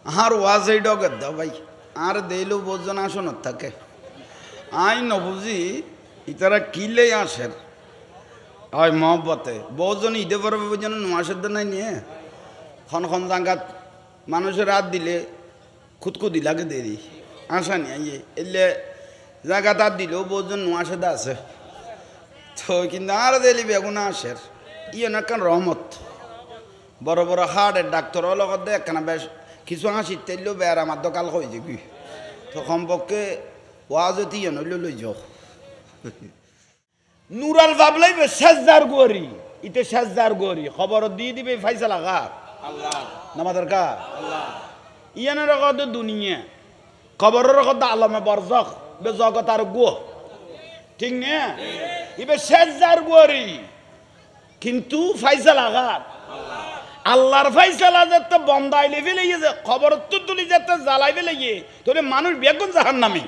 আর ওয়াজই ডগের দাও ভাই আর দেইলেও বোঝন আসনত থাকে আই নবুঝি ইতারা কিলে আসের হয় মহব্বতে বহুজন ঈদে পরবে বুঝেন নোয়াশের নাই নিয়ে খন খন জাঙ্গাত মানুষের রাত দিলে খুদকুদি লাগে দেরি আসা নিয়ে এলে জায়গা তার দিলেও বহুজন নোয়াশেদা আছে তো কিন্তু আর দিলি বেগুনা আসের অনেকখান রহমত বড় বড় হার্টের ডাক্তারও লগত দেয় একখানা বেশ কিছু হাসি তেললেও বেয়ার আমার দোকাল হয়ে যাবি তো কমপক্ষে ওয়াজতি নইলে লই যাও নুরাল ভাবলাইবে শেষদার গোয়ারি ইতে শেষদার গোয়ারি খবর দিয়ে দিবে ফাইসালা কার আল্লাহ নামাদের কার আল্লাহ ইয়ানের কথা দুনিয়া খবরের কথা আলমে বরজখ বে জগত আর গো ঠিক না ইবে শেষদার গোয়ারি কিন্তু ফাইসালা কার আল্লাহর ফাইসালা যেতে বন্দাইলে ফেলে গিয়েছে খবর তো তুলি যেতে জ্বালাই ফেলে গিয়ে তোরে মানুষ বেগুন জাহান নামে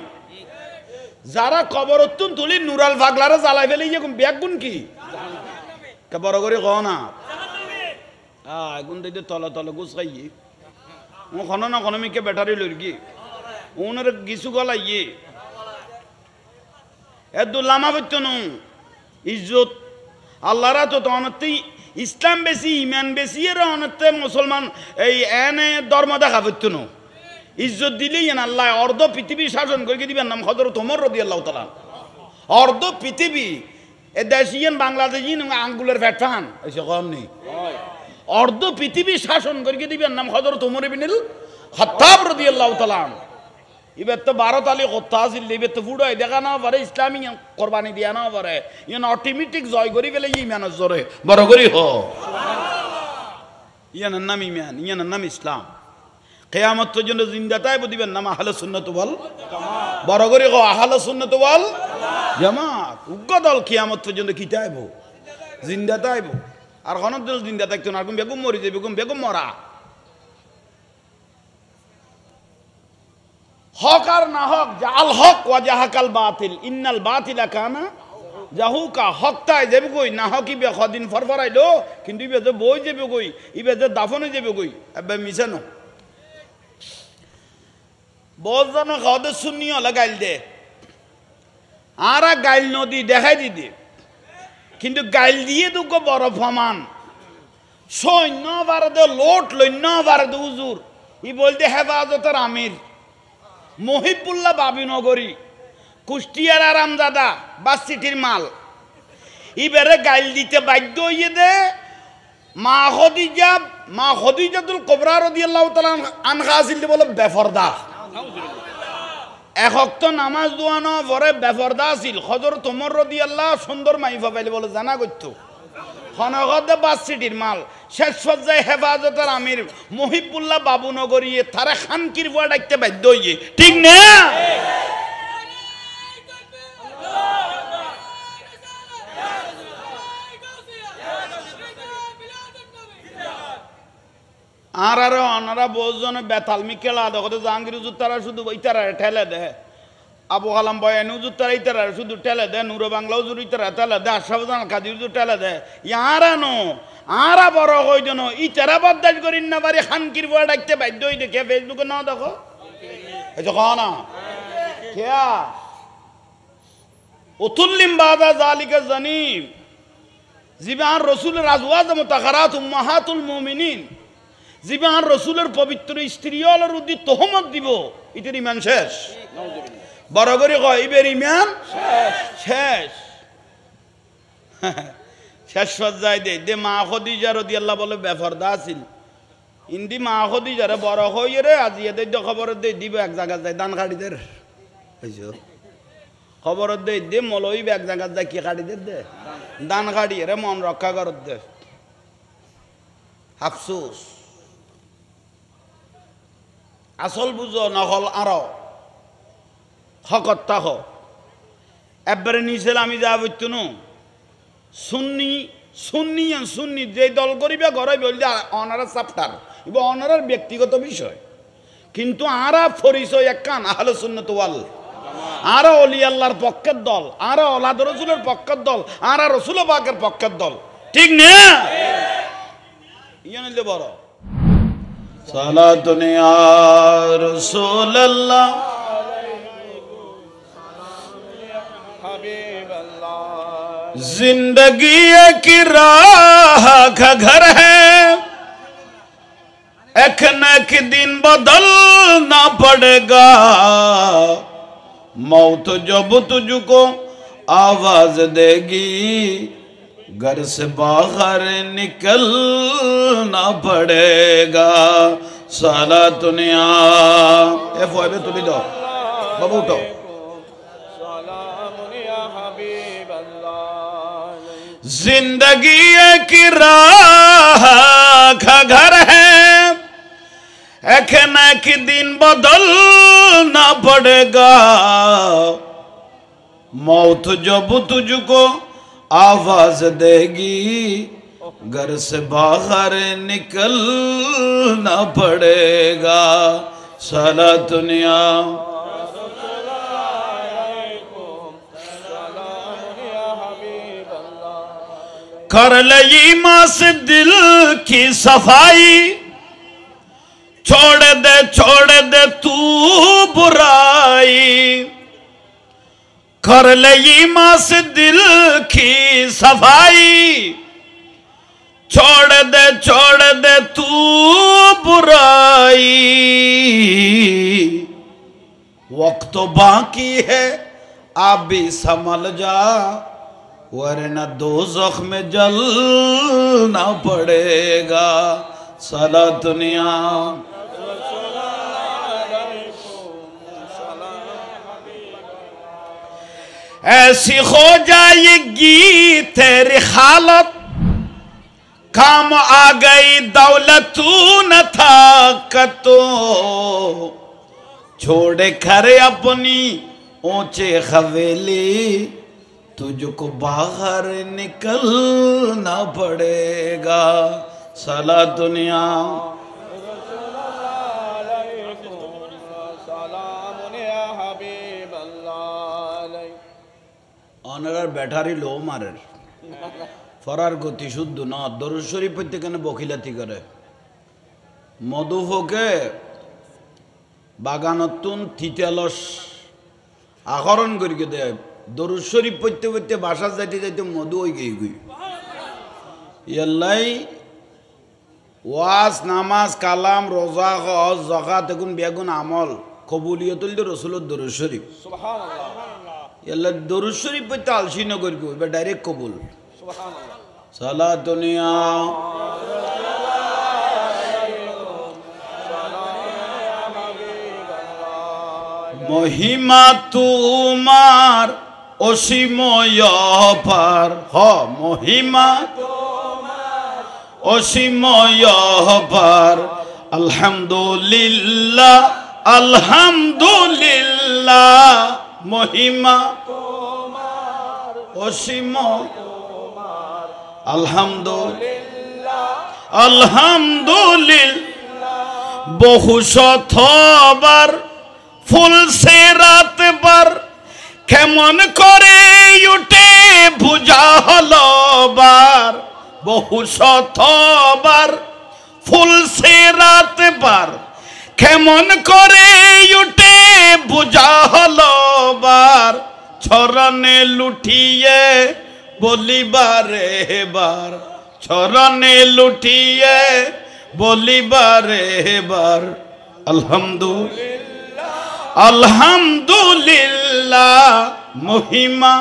যারা কবর তুলি নুরাল ফাগলারা জ্বালাই ফেলে গিয়ে বেগুন কি বড় করে কহ না এগুন দিতে তলে তলে গুছ খাইয়ে ও খন না খন মিকে ব্যাটারি লই গিয়ে ওনার কিছু গলা ইয়ে এত লামা বইত ন ইজ্জত আল্লাহরা তো তনতেই ইসলাম বেশি ইমান বেশি এর অনতে মুসলমান এই এনে ধর্ম দেখা বইত ন ইজ্জত দিলেই আল্লাহ অর্ধ পৃথিবী শাসন করে দিবেন নাম হযরত ওমর রাদিয়াল্লাহু তাআলা অর্ধ পৃথিবী এ দেশিয়ান বাংলাদেশি আঙ্গুলের ফ্যাটান এসে কম নেই অর্ধ পৃথিবী শাসন করে দিবেন নাম হযরত ওমর ইবনুল খাত্তাব রাদিয়াল্লাহু তাআলা এবার তো ভারত আলী কথা আসিল এবার তো ফুড়াই দেখা না পারে ইসলামী কোরবানি দিয়া না পারে ইয়ান অটোমেটিক জয় করি ফেলে ইমানের জোরে বড় করি হ ইয়ানের নাম ইমান ইয়ানের নাম ইসলাম কিয়ামত পর্যন্ত জিন্দা তাইব দিবেন নাম আহলে সুন্নাত ওয়াল জামাত বড় করে কও আহলে সুন্নাত ওয়াল জামাত উগ্র দল কিয়ামত পর্যন্ত কি তাইব জিন্দা তাইব আর কোন দল জিন্দা থাকতো না আর বেগম মরি যাবে বেগম মরা হক আর না হক জাল হক ওয়া জাহাকাল বাতিল ইন্নাল বাতিলা কানা জাহুকা হকটাই যাবে কই না হক ইবে কদিন ফরফরাইলো কিন্তু ইবে যে বই যাবে কই ইবে যে দাফনে যাবে কই এবে মিছানো বজন খাওয়াতে শুনি হলে গাইল দে আর গাইল নদী দেখাই দিদি কিন্তু গাইল দিয়ে দুঃখ বড় ফমান সৈন্য ভারতে লোট লৈন্য ভারতে হুজুর ই বলতে হেফাজতের আমির মহিবুল্লাহ বাবিনগরী কুষ্টিয়ার আরামজাদা বাস সিটির মাল এবারে গাইল দিতে বাধ্য হইয়ে দে মা খদিজাতুল কুবরা রাদিয়াল্লাহু তাআলা আনহা আছিল বলে বেফরদা এক ওয়াক্ত নামাজ দোয়ানো পরে বেফরদা আছিল হযরত ওমর রাদিয়াল্লাহু সুন্দর মাইফা পাইলে বলে জানা করতো খনগদে বাস সিটির মাল শেষ পর্যায়ে হেফাজতের আমির মহিবুল্লাহ বাবুনগরী তারা খানকির বুয়া ডাকতে বাধ্য হইয়ে ঠিক না আর অনারা বহুজনে বেতাল মিকেলা দেখো জাহাঙ্গীর হুজুর তারা শুধু ইতারা ঠেলে দেয় আবু কালাম বয়ান হুজুর তারা ইতারা শুধু ঠেলে দেয় নুর বাংলা হুজুর ইতারা ঠেলে দেয় আশরাফুদ্দিন কাজী হুজুর ঠেলে দেয় ইয়ারানো আরা বড় হই যেন ইতারা বদাস করিন না পারি খানকির বয়া ডাকতে বাধ্য হই দেখে ফেসবুকে না দেখো এই কহ না কেয়া উতুল্লিম বাদা জালিকা জানিম জিবান রাসূলের আজওয়াজ মুতাখারাত উম্মাহাতুল মুমিনিন জীবান রসুলের পবিত্র স্ত্রী হলের উদ্দি তোহমত দিব ইতের ইমান শেষ বড় করে কয় ইবের ইমান শেষ শেষ পর্যায়ে দে মা খদিজা রাদিয়াল্লাহু বলে বেফরদা আছিল ইন্দি মা খদিজারে বড় হইয়ে রে আজি এদের খবর দে দিব এক জায়গা যায় দান কাটিদের বুঝছো খবর দে মলই এক জায়গা যায় কি কাটিদের দে দান কাটি রে মন রক্ষা করত দে আফসোস আসল বুঝো নহল আরো হকত তাহ একবারে নিচেল আমি যা বলতো ন সুন্নি সুন্নি সুন্নি যে দল করিবে ঘরে বললে অনারা চাপ্টার এবং অনারার ব্যক্তিগত বিষয় কিন্তু আরা পরিচয় একখান আহলে সুন্নাত ওয়াল আরা অলি আল্লাহর পক্ষের দল আরা ওলাদ রসুলের পক্ষের দল আরা রসুল পাকের পক্ষের দল ঠিক না ইয়ে নিলে বড় সালাতুন ইয়া রাসূলুল্লাহ जिंदगी एक राह का घर है एक न एक दिन बदलना पड़ेगा मौत जब तुझको आवाज देगी घर से बाहर निकलना पड़ेगा सालातुन या ए फॉयबे तुली दो बाबू उठो जिंदगी एक राह का घर है एक न एक दिन बदलना पड़ेगा मौत जब तुझको आवाज देगी घर से बाहर निकलना पड़ेगा सालातुन या कर ले ईमान से दिल की सफाई छोड़ दे तू बुराई कर ले ईमान से दिल की सफाई छोड़ दे तू बुराई वक्त तो बाकी है आप भी संभल जा वरना दोज़ख में जलना पड़ेगा सालातुन या ऐसी हो जाएगी तेरी हालत काम आ गई दौलत न था कतो छोड़े खरे अपनी ऊंचे हवेली तुझको बाहर निकलना पड़ेगा सालातुन या অনার ব্যাটারি লো মারে ফরার গতি শুদ্ধ না দরুদ শরীফ পড়তে কেন বকিলাতি করে মধুফকে বাগানতুন থিতালস আহরণ করি দেয় দরুদ শরীফ পড়তে পড়তে বাসা যাইতে যাইতে মধু হয়ে গই ইয়াল্লাই ওয়াজ নামাজ কালাম রোজা হজ যাকাত এগুন বেগুন আমল কবুলিয়তুল রাসূলুর দরুদ শরীফ সুবহানাল্লাহ ইয়াল্লা দরুদ শরীফ পড়তে আলসি না করি বা ডাইরেক্ট কবুল সুবহানাল্লাহ সালাতুন ইয়া মহিমা তোমার অসীময় পার হ মহিমা তোমার অসীময় পার আলহামদুলিল্লাহ আলহামদুলিল্লাহ মহিমা তোমার অসীময় আলহামদুলিল্লাহ আলহামদুলিল্লাহ বহু শতবার ফুল সে রাত বার কেমন করে উঠে বুঝা হলো বার বহু শতবার ফুল সে রাত বার কেমন করে উঠে বুঝা হলো বার ছরণে লুটিয়ে বলিবারে বার ছরণে লুটিয়ে বলিবারে বার আলহামদুলিল্লাহ আলহামদুলিল্লাহ মহিমা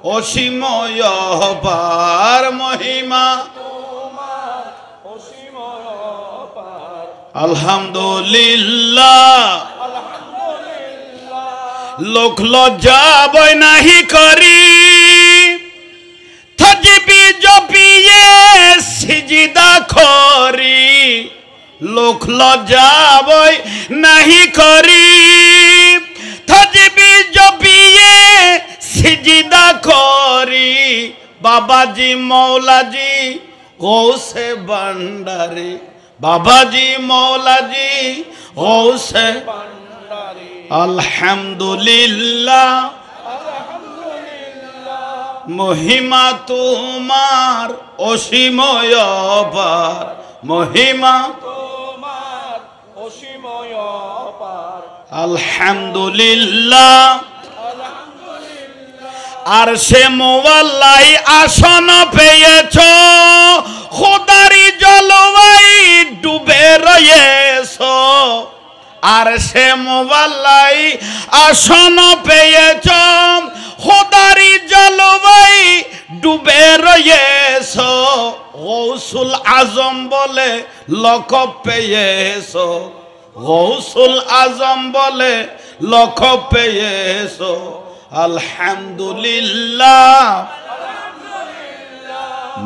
অসীময় পার মহিমা আলহামদুলিল্লাহ লোক লজ্জা বই নাহি করি থজবি জপিয়ে সিজদা করি লোক লজ্জা বই নাহি করি থজবি জপিয়ে সিজদা করি বাবাজি মৌলাজি গৌসে ভান্ডারি বাবাজি মৌলাজি গৌসে ভান্ডারি আলহামদুলিল্লাহ মহিমা তোমার অসীময় পার মহিমা তোমার অসীময় অপার আলহামদুলিল্লাহ আলহামদুলিল্লাহ আর সে মোয়াল্লাই আসন পেয়েছ খোদারি জলবাই ডুবে রয়েছ আর সে মোয়াল্লাই আসন পেয়েছ খোদারি জলবাই ডুবে রয়েছ গৌসুল আজম বলে লকব পেয়েছ গৌসুল আজম বলে লকব পেয়েছ আলহামদুলিল্লাহ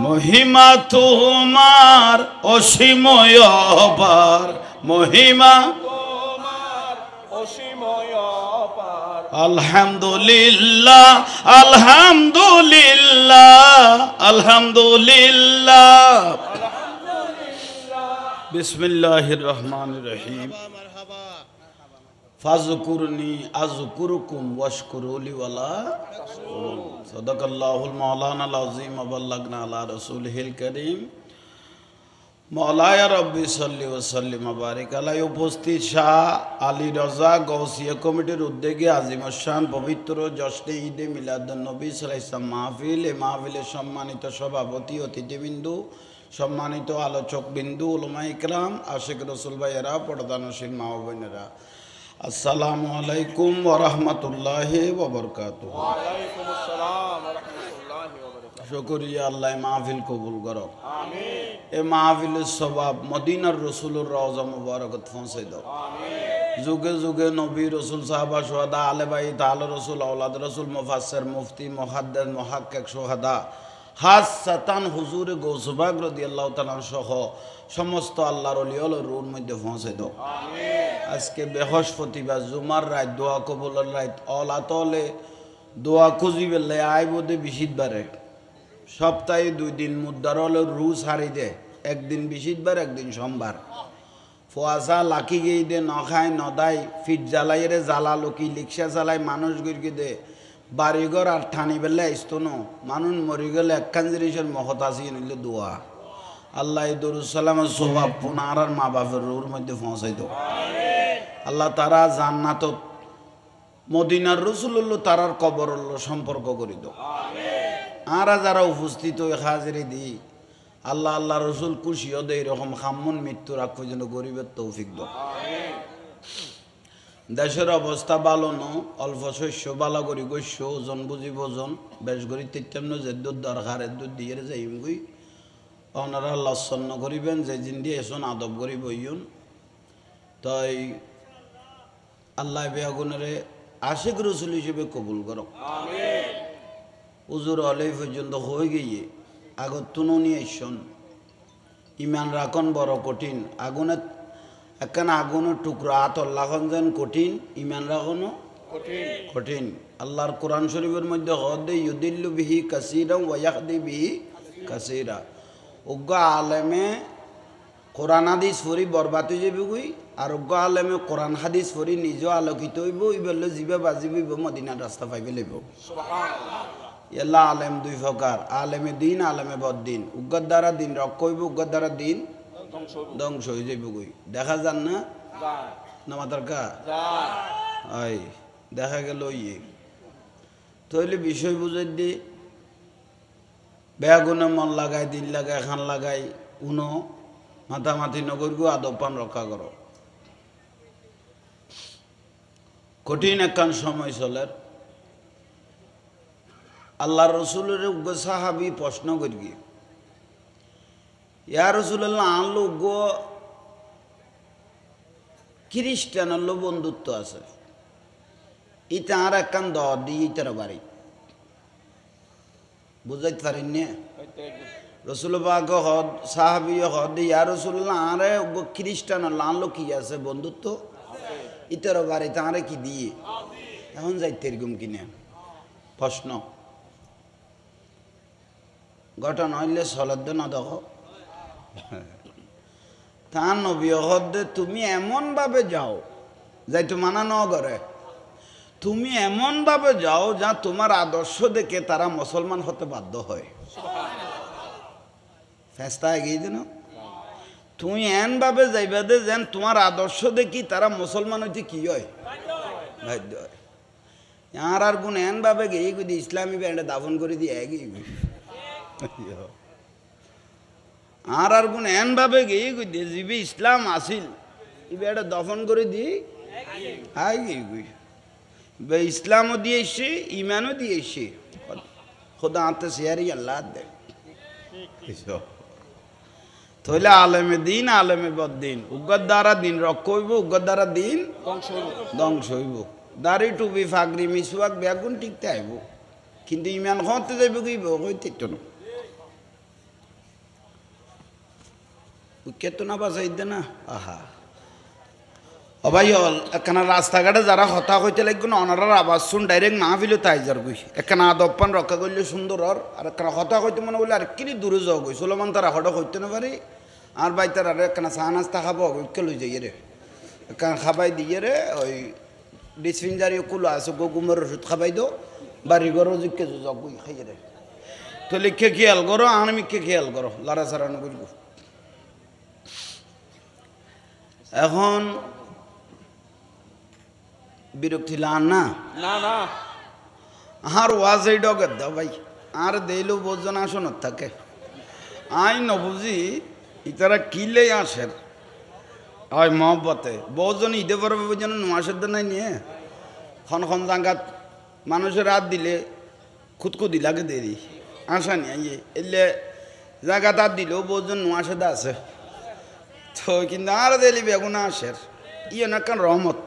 মহিমা তোমার অসীময় অপার মহিমা তোমার অসীময় অপার আলহামদুলিল্লাহ আলহামদুলিল্লাহ আলহামদুলিল্লাহ বিসমিল্লাহির রহমানির রহিম ফাজকুরনি আযকুরুকুম ওয়াশকুরুলি ওয়ালা তাশকুরুন সাদাকাল্লাহুল মাওলানাল আযীম ওয়া বাল্লাগনা আলা রাসূলিহিল কারীম মাওলায়া রাব্বি সাল্লি ওয়া সাল্লিম ওয়া বারিক আলাই। উপস্থিত শাহ আলী রাজা গৌসিয়া কমিটির উদ্যোগে আজিমুশান পবিত্র জশ্নে ঈদে মিলাদুন নবী সাল্লাল্লাহু আলাইহি ওয়াসাল্লাম মাহফিল, এই মাহফিলের সম্মানিত সভাপতি, অতিথিবৃন্দু, সম্মানিত আলোচকবৃন্দু, উলামা ইকরাম, আশিক রাসূল ভাইয়েরা, পর্দানশীল মা ও বোনেরা, আসসালামু আলাইকুম ওয়া রাহমাতুল্লাহি ওয়া বারাকাতুহু। ওয়া আলাইকুম আসসালাম ওয়া রাহমাতুল্লাহি ওয়া বারাকাতুহু। শুকরিয়া আল্লাহ মাহফিল কবুল করো। আমিন এই মাহফিলের সওয়াব মদিনার রাসূলের রওজা মুবারকত পৌঁছে দাও। আমিন যুগে যুগে নবী রাসূল সাহাবা শুহাদা আলে বাইত আলে রাসূল আওলাদ রাসূল মুফাসসির মুফতি মুহাদ্দিস মুহাক্কিক শুহাদা খাসসাতান হুজুর গৌসবাগ রাদিয়াল্লাহু তাআলা সহ সমস্ত আল্লাহর ওলিয়ার রূর মধ্যে পৌঁছে দাও। আমিন আজকে বৃহস্পতিবার জুমার রাত দোয়া কবুলের রাত অলাতলে দোয়া খুঁজিবেলে আইবদে বিশিদবারে সপ্তাহে 2 দিন মুদ্রার হলে রুজ হারি দে, একদিন বিশিদবার একদিন সোমবার ফোয়াশা লাকি গিয়ে দে নখায় নদাই ফিট জ্বালাইরে জ্বালা লোকি লিক্সা জ্বালাই মানুষ গিরগি দে বাড়িঘর আর ঠানি বেলে আইস্তনো মানুষ মরি গেলে একখান জিনিসের মহত আসি নিলে দোয়া আল্লাহ দরুসালামের স্বভাব পুনার আর মা বাপের রুর মধ্যে পৌঁছাই দাও। আল্লাহ তারা জান্নাতত মদিনার রসুল্লাহ তারার কবর সম্পর্ক করি দাও। আর যারা উপস্থিত হয়ে হাজিরি দিই আল্লাহ আল্লাহ রসুল খুশিও দে এরকম খামুন মৃত্যু রাখ পর্যন্ত গরিবের তৌফিক দাও। দেশের অবস্থা ভালো ন, অল্প শস্য বালা করি গৈস্য ওজন বুঝি ওজন বেশ করি তেমন যে দুধ দরকার দুধ দিয়ে যাইম গই ওনারা লচ্ছন্ন করিবেন যে জিন দিয়ে এসন আদব করি বইন। তাই আল্লাহ বেয়াগুনেরে আশিক রসুল হিসেবে কবুল করো। উজুর হলে পর্যন্ত হয়ে গিয়ে আগত তুনো নিয়ে এসন ইমান রাখন বড় কঠিন আগুনে একখানা আগুনের টুকরো আতল্লাখন যেন কঠিন ইমান রাখনও কঠিন। আল্লাহর কোরআন শরীফের মধ্যে হদে ইউদিল্লু বিহি কাসীরা ওয়া ইয়াহদি বিহি কাসীরা। অজ্ঞ আলেমে কোরআন হাদিস পড়ি বরবাদ হয়ে যাবে গুই আর অজ্ঞ আলেমে কোরআন হাদিস পড়ি নিজেও আলোকিত হইব ইবেলে জীবে বাজি হইব মদিনার রাস্তা পাইবে লইব। এলা আলেম 2 প্রকার, আলেমে দিন আলেমে বদ্দিন। উগ্গর দ্বারা দিন রক্ষ হইব, উগ্গর দ্বারা দিন ধ্বংস হয়ে যাইব গুই। দেখা যান না না মাতার কা আই দেখা গেল ইয়ে তৈলে বিষয় বুঝাই দি বেগুনে মন লাগাই দিন লাগাই খান লাগাই উনো মাথামাথি নগর গো আদব পান রক্ষা করো। কঠিন একখান সময় চলে আল্লাহ রসুলের উগ্র সাহাবি প্রশ্ন করি ইয়া রসুল্লাহ আনলো উগ্র খ্রিস্টানের লো বন্ধুত্ব আছে ইটা আর একখান দ দিই ইটার বাড়ি বুঝাইতে পারেন না রসুলবাগ হদ সাহাবি হদ ইয়া রসুল্লাহ আরে উগ্র খ্রিস্টানের আনলো কি আছে বন্ধুত্ব ইটার বাড়ি তাঁরে কি দিয়ে এখন যাইতে এরকম কিনে প্রশ্ন ঘটনা হইলে সলদ্দ না দেখো তা নবী হদে তুমি এমনভাবে যাও যাই তো মানা ন করে তুমি এমনভাবে যাও যা তোমার আদর্শ দেখে তারা মুসলমান হতে বাধ্য হয়। ফেস্তা এগিয়ে দিন তুই এন ভাবে যাইবা দে যেন তোমার আদর্শ দেখি তারা মুসলমান হইতে কি হয় বাধ্য হয় আর গুণ এন ভাবে গিয়ে যদি ইসলামী ব্যান্ডে দাফন করে দিয়ে এগিয়ে আর গুণ এন ভাবে গিয়ে জিবি ইসলাম আসিল এই ব্যান্ডে দফন করে দিই ইসলামও দিয়েছে ইমানও দিয়েছে খোদা আতে শেয়ারি আল্লাহ দে তাহলে আলেমে দিন আলেমে বদ্দিন উগ্গর দ্বারা দিন রক্ষ হইব উগ্গর দ্বারা দিন ধ্বংস হইব দাড়ি টুপি ফাগরি মিসওয়াক বেগুন টিকতে আইব কিন্তু ইমান হতে যাইব কইব হইতে তো না কেতো না বাসাই দে না আহা অবাই হল একখানা রাস্তাঘাটে যারা হতা হইতে লাগবে না অনারার আওয়াজ শুন ডাইরেক্ট না ফিলে তাই যার গই একখানা আদপ্পান রক্ষা করলে সুন্দর আর একখানা হতা হইতে মনে বলে আর কিনি দূরে যাও গই চলমান তারা হঠাৎ হইতে না পারি আর বাই তার আর একখানা চা নাস্তা খাবো ঐক্য লই যাই রে একখানা খাবাই দিয়ে রে ওই ডিসপেন্সারি কুলো আছে গুমের ওষুধ খাবাই দো বাড়ি ঘরও জিকে যাও গই খাই রে তো লিখে খেয়াল করো আনমিকে খেয়াল করো লারা সারানো করব এখন বিরক্তি লান না না না আর ওয়াজ এই ডগের দাও ভাই আর দেইলেও বোঝন আসনত থাকে আই নবুঝি ইতারা কিলে আসের হয় মহব্বতে বহুজন ঈদে পরবে বুঝেন নোয়াশের নাই নিয়ে খন জাঙ্গাত মানুষের রাত দিলে খুদকুদি লাগে দেরি আসা নি আইয়ে এলে জায়গাত হাত দিলেও বহুজন নোয়াশেদ আছে তো কিন্তু আর দিলি বেগুনা আসের ইয়ে না কেন রহমত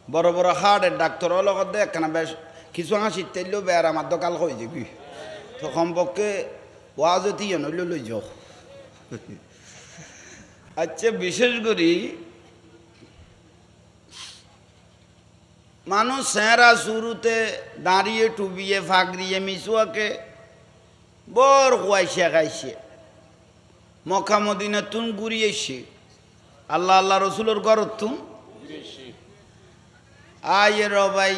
বড় বড় হার্টের ডাক্তারও লগত দেখ কেন বেশ কিছু হাসির তেলেও বেড় আমার দোকাল হয়ে যাবি তো কমপক্ষে ওয়াজও তিয়ে নইলে লই যাও আচ্ছা বিশেষ করি মানুষ সেরা শুরুতে দাঁড়িয়ে টুবিয়ে ফাগরিয়ে মিসুয়াকে বর খুয়াইছে খাইছে মক্কা মদিনা তুন ঘুরিয়েছে আল্লাহ আল্লাহ রসুলোর ঘরত তুন আয় ভাই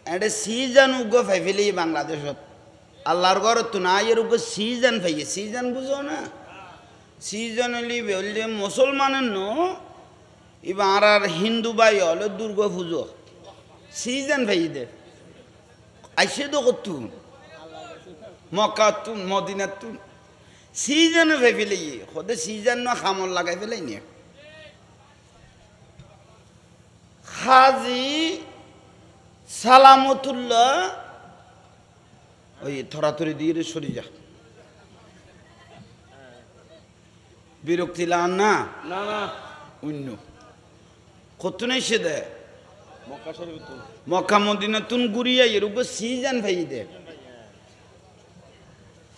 এটা সিজন উগ্র ফাইফেলে বাংলাদেশত আল্লাহর ঘর তো না আয়ের উগ্র সিজন ফাইয়ে সিজন বুঝো না সিজন হলি বললে মুসলমানের নো এবার আর হিন্দু ভাই হলে দুর্গা পুজো সিজন ফাইয়ে দে আইসে তো করতুন মক্কা তুন মদিনার তুন সিজনে ফাইফেলে খোদে সিজন না খামল লাগাই ফেলাই নিয়ে হাজি সালামতুল্লাহ ওই থরাথরি দিয়ে সরি যা বিরক্তি লান না না না অন্য কত নেই সে দে মক্কা শরীফ তো মক্কা মদিনা তুন ঘুরিয়া এর উপর সিজন ভাই দে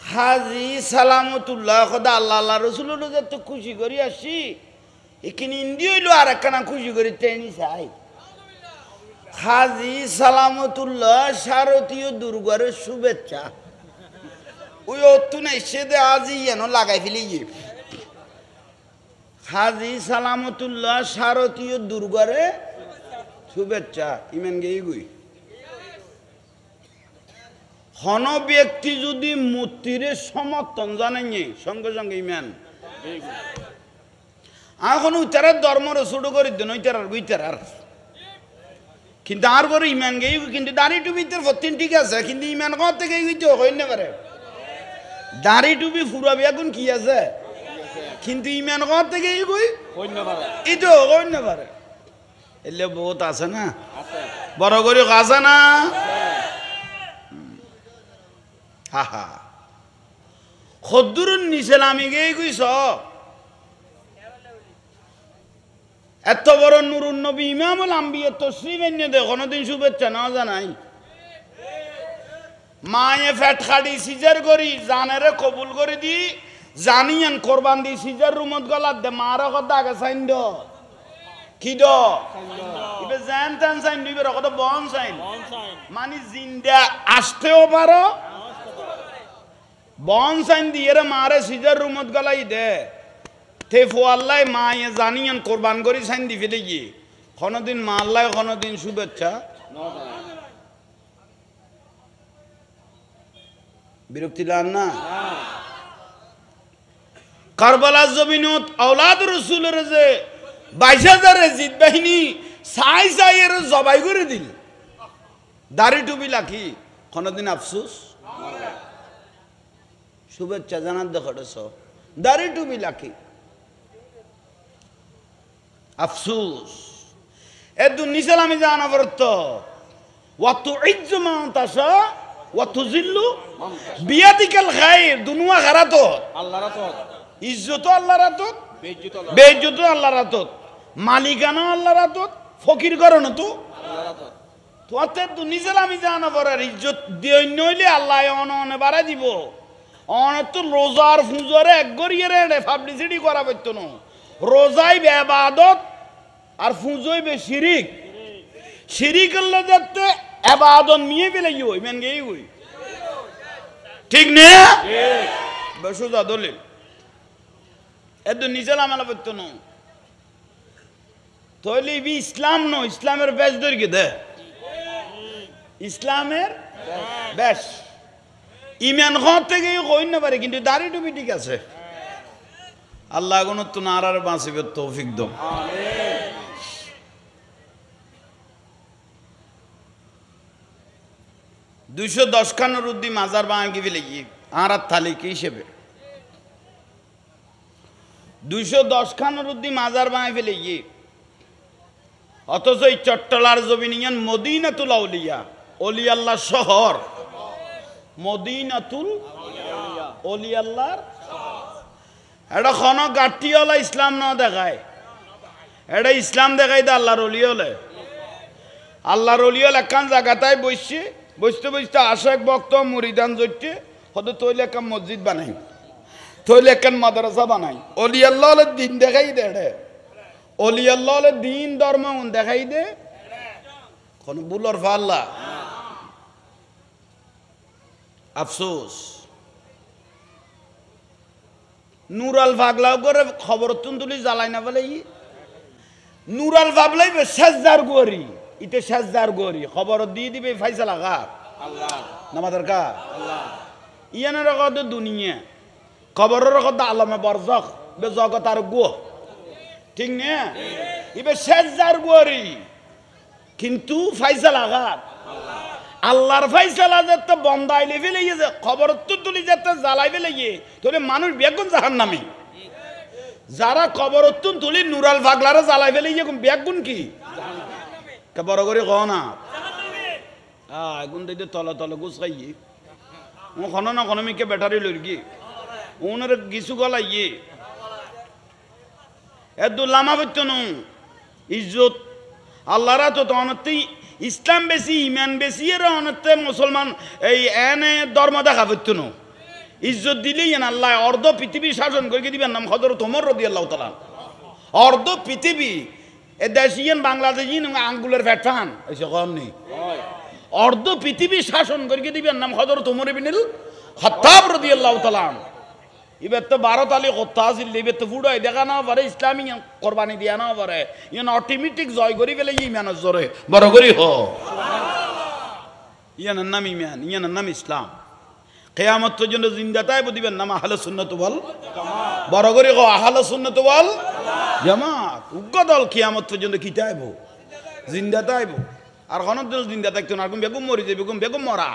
হাজি সালামতুল্লাহ খোদা আল্লাহ আল্লাহ রসুলের যত খুশি করি আসি এখানে ইন্ডিয়া হইলো আর একখানা খুশি করি ট্রেনি চাই হাজি সালামতুল্লাহ শারদীয় দুর্গের শুভেচ্ছা ওই অতুন এসে দে আজি যেন লাগাই ফেলি হাজি সালামতুল্লাহ শারদীয় দুর্গের শুভেচ্ছা ইমান গেই গুই হন ব্যক্তি যদি মূর্তিরে সমর্থন জানেনি সঙ্গে সঙ্গে ইমান এখন উইতারার ধর্মর ছোট করে দেন ওইতারার গুইতারার কিন্তু আর করে ইমান গেই কিন্তু দাড়ি টুপিতে ফতিন ঠিক আছে কিন্তু ইমান কত থেকে গইতে হই না পারে দাড়ি টুপি ফুরাবি এখন কি আছে কিন্তু ইমান কত থেকে গই হই না পারে ইতো হই না পারে এলে বহুত আছে না বড় করে আছে না হা হা খদ্দুরুন নিছেল আমি গেই কইছ এত বড় নুরুন নবী ইমামুল আম্বিয়া তশরিফ এনে দে কোনদিন শুভেচ্ছা না জানাই মায়ে ফ্যাট খাড়ি সিজার করি জানেরে কবুল করে দি জানিয়ান কোরবান দি সিজার রুমত গলাত দে মারা কথা আগে সাইন দ কি দ ইবে জান তান সাইন দিবে রকত বন সাইন মানে জিন্দা আসতেও পারো বন সাইন দিয়ে রে মারে সিজার রুমত গলাই দে তে ফোয়াল্লাই মায়ে জানিয়ান কোরবান করি সাইন দি ফেলে গিয়ে কোনদিন মাল্লাই কোনদিন শুভেচ্ছা বিরক্তি লান না কারবালার জমিনত আওলাদ রসুলের যে 22,000 জিদ বাহিনী সাই সাই এর জবাই করে দিল, দাড়ি টুপি লাখি, কোনদিন আফসোস? শুভেচ্ছা জানার দেখছ, দাড়ি টুপি লাখি আফসোস। এ দুনিসাল আমি জানা বরত ওয়াতু ইজ্জু মাতাসা ওয়াতু জিল্লু বিয়াদিকাল খায়র, দুনুয়া খারাতো আল্লাহর রাতত, ইজ্জত আল্লাহর রাতত, বেইজ্জত বেইজ্জত আল্লাহর রাতত, মালিকানা আল্লাহর রাতত, ফকির করন তো আল্লাহর রাতত। তোতে দুনিসাল আমি জানা বরার ইজ্জত দিই নইলে আল্লাহ অনে বাড়া দিব। অনে তো রোজার ফুজরে এক গরিয়ে রে পাবলিসিটি করা পড়তো না। রোজাই ইবাদত আর ফুজই বে শিরিক, শিরিক আল্লাহ যাতে ইবাদত মিয়ে পেলে কি হই মেন গেই হই, ঠিক না? বেসুজা দলিল এত নিচেল আমলা পড়তো না। তাহলে ইসলাম নো, ইসলামের বেশ দৈর্ঘ্য দে, ইসলামের বেশ ইমান ঘর থেকে কই না পারে, কিন্তু দাড়ি টুপি ঠিক আছে। আল্লাহ কোন তো নারার বাঁচিবে তৌফিক দম। 210 খানের উদ্দি মাজার বাঙি ফেলে গিয়ে আর থালি কি হিসেবে 210 খানের উদ্দি মাজার বাঙি ফেলে গিয়ে, অথচ এই চট্টলার জমিনিয়ান মদিনাতুল আউলিয়া, অলি আল্লাহ শহর, মদিনাতুল অলি আল্লাহর। এটা কোনো গাঠিওয়ালা ইসলাম না দেখায়, এটা ইসলাম দেখাই দে আল্লাহর অলি হলে। আল্লাহর অলি হলে একখান জায়গাটাই বসছে, বসতে বসতে আশেক বক্ত মুরিদান জড়ছে, হয়তো তৈলে একটা মসজিদ বানাই, তৈলে একখান মাদ্রাসা বানাই। অলি আল্লাহ হলে দিন দেখাই দে, এটা অলি আল্লাহ হলে দিন ধর্ম দেখাই দে, কোন বুলর ফাল্লা। আফসোস নুরাল ভাগলাও করে খবর তুলি জ্বালাই না বলে, নুরাল ভাবলাই শেষদার গোয়ারি, ইতে শেষদার গোয়ারি খবর দিয়ে দিবে ফাইসালা কার? আল্লাহ। নামাদের কার? আল্লাহ। ইয়ানের রকত দুনিয়া, খবরের রকত আলমে বরজখ বে জগত আর গো, ঠিক না? ইবে শেষদার গোয়ারি, কিন্তু ফাইসালা কার? আল্লাহর ফাইসালা যেতে বন্দাইলে ফেলে গিয়েছে, খবর তুলি যেতে জ্বালাই ফেলে গিয়ে, তাহলে মানুষ বেগুন জাহান নামে। যারা কবর তুলি নুরাল ভাগলারে জ্বালাই ফেলে গিয়ে বেগুন কি বড় করে কহ না, এখন দেখতে তলে তলে গুছ খাইয়ে ও খনো না খনমিকে ব্যাটারি লই গিয়ে ওনার কিছু গলা ইয়ে এত লামা পড়তো না ইজ্জত আল্লাহরা তো অনেকতেই ইসলাম বেশি ইমান বেশি এর অনেকতে মুসলমান এই এনে ধর্ম দেখা পড়তো না। ইজ্জত দিলেই আল্লাহ অর্ধ পৃথিবী শাসন করে দিবেন নাম হযরত ওমর রাদিয়াল্লাহু তাআলা। অর্ধ পৃথিবী এ দেশিয়ান বাংলাদেশিন আঙ্গুলের ফ্যাটান এসে কম নেই, অর্ধ পৃথিবী শাসন করে দিবেন নাম হযরত ওমর ইবনুল খাত্তাব রাদিয়াল্লাহু তাআলা। এবার তো ভারত আলী কথা আসিল, এবার তো ফুড়াই দেখা না পারে, ইসলামী কোরবানি দিয়া না পারে, ইয়ান অটোমেটিক জয় করি ফেলে ইমানের জোরে বড় করি হ। ইয়ানের নাম ইমান, ইয়ানের নাম ইসলাম। কিয়ামত পর্যন্ত জিন্দা তাইব দিবেন নাম আহলে সুন্নাত ওয়াল জামাত, বড় করি হ আহলে সুন্নাত ওয়াল জামাত। উগ্র দল কিয়ামত পর্যন্ত কি তাইব? জিন্দা তাইব। আর কোন দল জিন্দা থাকতো না, বেগম মরি যাবে, বেগম মরা।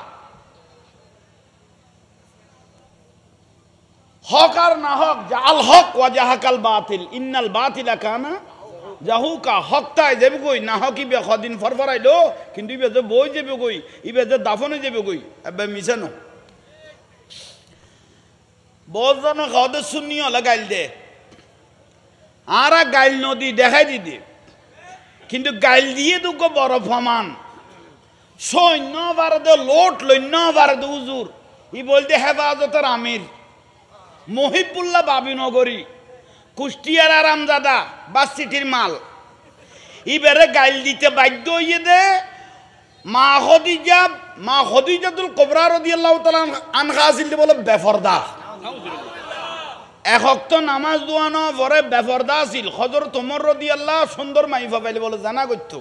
হক আর না হক, জাল হক ওয়া জাহাকাল বাতিল ইন্নাল বাতিলা কানা জাহুকা। হকটাই যাবে কই, না হক ইবে কদিন ফরফরাইলো, কিন্তু ইবে যে বই যাবে কই, ইবে যে দাফনে যাবে কই, এবে মিশানো বজন খাওয়াতে শুনি হলে গাইল দে আর গাইল নদী দেখাই দিদি, কিন্তু গাইল দিয়ে তো বড় ফমান সৈন্য ভারতে লোট লৈন্য ভারতে হুজুর ই বলতে হেফাজতের আমির মহিবুল্লাহ বাবিনগরী কুষ্টিয়ার আরামজাদা বাস সিটির মাল ইবারে গাইল দিতে বাধ্য হইয়ে দে। মা খদিজাতুল কুবরা রাদিয়াল্লাহু তাআলা আনহা আছিল বলে বেফরদা, এক ওয়াক্ত নামাজ দোয়ানো পরে বেফরদা আছিল। হযরত ওমর রাদিয়াল্লাহু সুন্দর মাইফা পাইলে বলে জানা করতো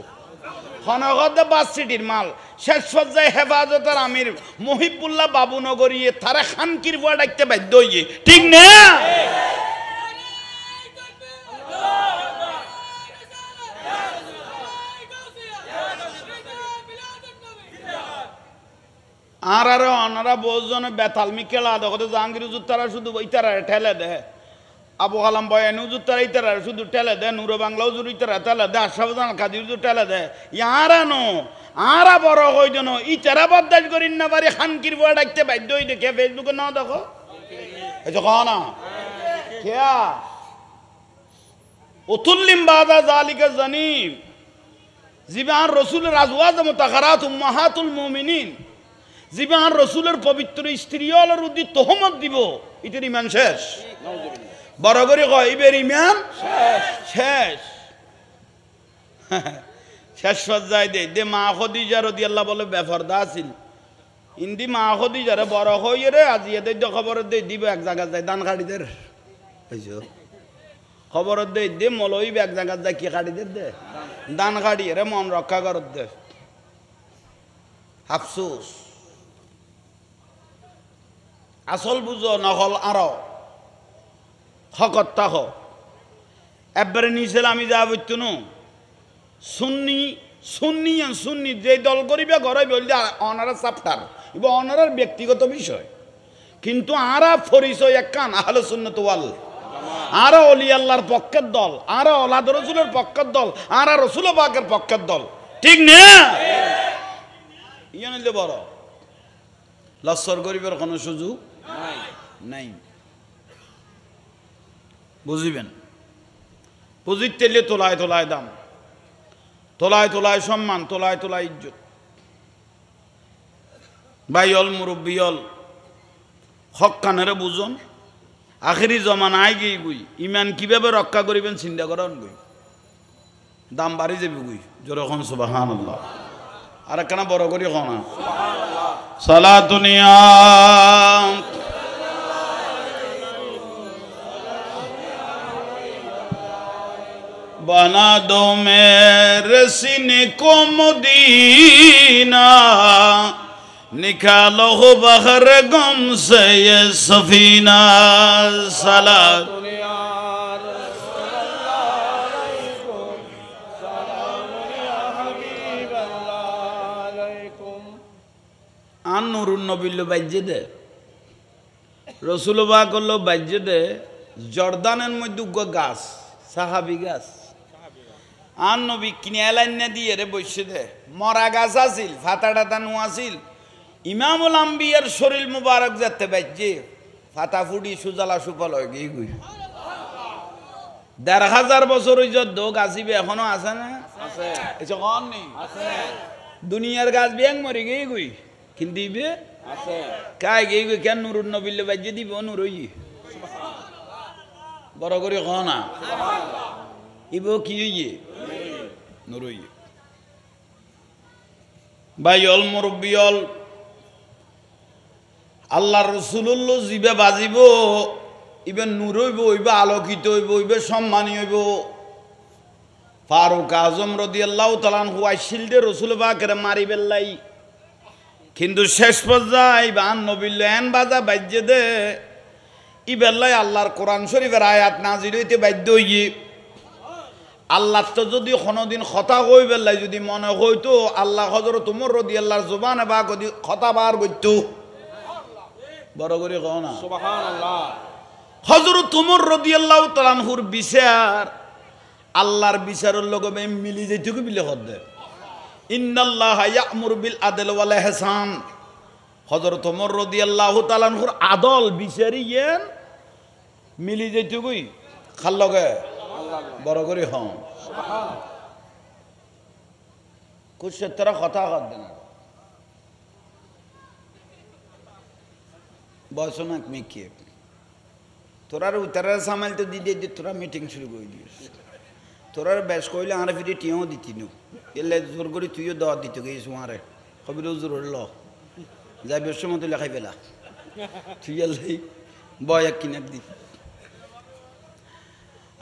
খনগদে বাস সিটির মাল। শেষ পর্যায়ে হেফাজতের আমির মহিবুল্লাহ বাবুনগরী তারা খানকির বুয়া ডাকতে বাধ্য হইয়ে, ঠিক না? আর অনারা বহুজনে বেতালমি খেলা দেখো জাহাঙ্গীর হুজুর তারা শুধু ইতারা ঠেলে দেয়, আবু কালাম বয়ানি হুজুর তারা ইতারা শুধু ঠেলে দেয়, নুরো বাংলা হুজুর ইতারা ঠেলে দেয়, আশরাফুল কাজী হুজুর ঠেলে দেয়। ইয়ারানো আরা বড় হই যেন ইতারা বরদাস্ত করি না পারি খানকির বয়া ডাকতে বাধ্য হই দেখে ফেসবুকে না দেখো এই যে কহ না কেয়া উতুল্লিম বাদা জালিকা জানিম জিবান রসুলের আজওয়াজ মুতাখারাত উম্মাহাতুল মুমিনিন জিবান রসুলের পবিত্র স্ত্রী হলের উদ্দি তোহমত দিব ইতের ইমান শেষ। বড় করে কয় ইবের ইমান শেষ শেষ পর্যায়ে দে মা খদিজা রাদিয়াল্লাহু বলে বেফরদা আছিল ইন্দি মা খদিজারে বড় হইয়ে রে আজি এদের খবর দে দিব এক জায়গা যায় দান কাটিদের বুঝছো খবর দে মলই এক জায়গা যায় কি কাটিদের দে দান কাটি রে মন রক্ষা করত দে। আফসোস আসল বুঝো নহল আরো হকত তাহ একবারে নিয়েছিল আমি যা বলতো ন সুন্নি সুন্নি সুন্নি যে দল করিবে ঘরে বললে অনারা চাপ্টার এবং অনারার ব্যক্তিগত বিষয় কিন্তু আরা পরিচয় একখান আহলে সুন্নাত ওয়াল আরা অলি আল্লাহর পক্ষের দল আরা ওলাদ রসুলের পক্ষের দল আরা রসুল পাকের পক্ষের দল ঠিক না ইয়ে নিলে বড় লস্কর গরিবের কোনো সুযোগ নাই বুঝিবেন পুঁজির তেলে তোলায় তোলায় দাম তোলায় তোলায় সম্মান তোলায় তোলায় ইজ্জত ভাইয়ল মুরব্বিয়ল হক কানেরে বুঝুন আখেরি জমান আই গই গুই ইমান কিভাবে রক্ষা করিবেন চিন্তা করেন গুই দাম বাড়ি যাবি গুই যেরকম সুবহানাল্লাহ আর একখানা বড় করি না সালাতুনিয়া बना दो मेरे सीने को मदीना निकालो हो बहर गम से ये सफीना सलात आन नूरुन नबिल्लो बाज्जे दे रसूलुल्लाह करलो बाज्जे दे जर्दानेर मध्य गाछ साहाबी गाछ आन नबी किने एलाइना दिए रे बসে দে মরা গাছ আছিল ফাতা টাতা নো আছিল ইমামুল আম্বিয়ার শরীর মুবারক যেতে বাজে ফাতা ফুডি সুজালা সুফল হয়ে গই ১৫০০ বছর হই যত গাছিবে এখনো আছে না আছে এসে কোন নেই আছে দুনিয়ার গাছ ব্যাং মরে গই কিন্তু দিবে আছে কাই গই কেন নুরুন নবিল্লে বাজে দিব নুর হই বড় করে কও না সুবহানাল্লাহ ইবো কি হইয়ে নুর হইয়ে ভাইয়ল মুরব্বিয়ল আল্লাহর রাসূলুল্লাহ জিবে বাজিব ইবে নূর হইব ইবে আলোকিত হইব ইবে সম্মানী হইব ফারুক আজম রাদিয়াল্লাহু তাআলা আনহু আইছিল দে রাসূল পাকের মারি বেল্লাই কিন্তু শেষ পর্যায়ে বান নবিল্লাহ এন বাজা বাজে দে ইবেল্লাই আল্লাহর কোরআন শরীফের আয়াত নাজিল হইতে বাধ্য হইয়ে আল্লাহ তো যদি কোনোদিন কথা কই বেল্লাই যদি মনে হইতো আল্লাহ হযরত ওমর রাদিয়াল্লাহর জবানে বা কথা বার করতো বড় করে কও না সুবহানাল্লাহ হযরত ওমর রাদিয়াল্লাহু তাআলা আনহুর বিচার আল্লাহর বিচারের লগে মিলি যাইতো কি বিলে হদে ইন্নাল্লাহা ইয়া'মুরু বিল আদল ওয়াল ইহসান হযরত ওমর রাদিয়াল্লাহু তাআলা আনহুর আদল বিচারিয়েন মিলি যাইতো কই খাল লগে বড় করে হন সুবহানাল্লাহ কুছ তেরা কথা কর দেনা বসনা মিকে তোরার উত্তরের সামাল তো দিদি দি তোরা মিটিং শুরু করে দিস তোরার বেশ কইলে আর ফিরে টিও দিতিনু এলে জোর করে তুইও দাওয়াত দিতে গেছিস আরে কবির জোর ল যাই বেশ মতো লেখাই পেলা তুই এলাই বয় এক কিনে দি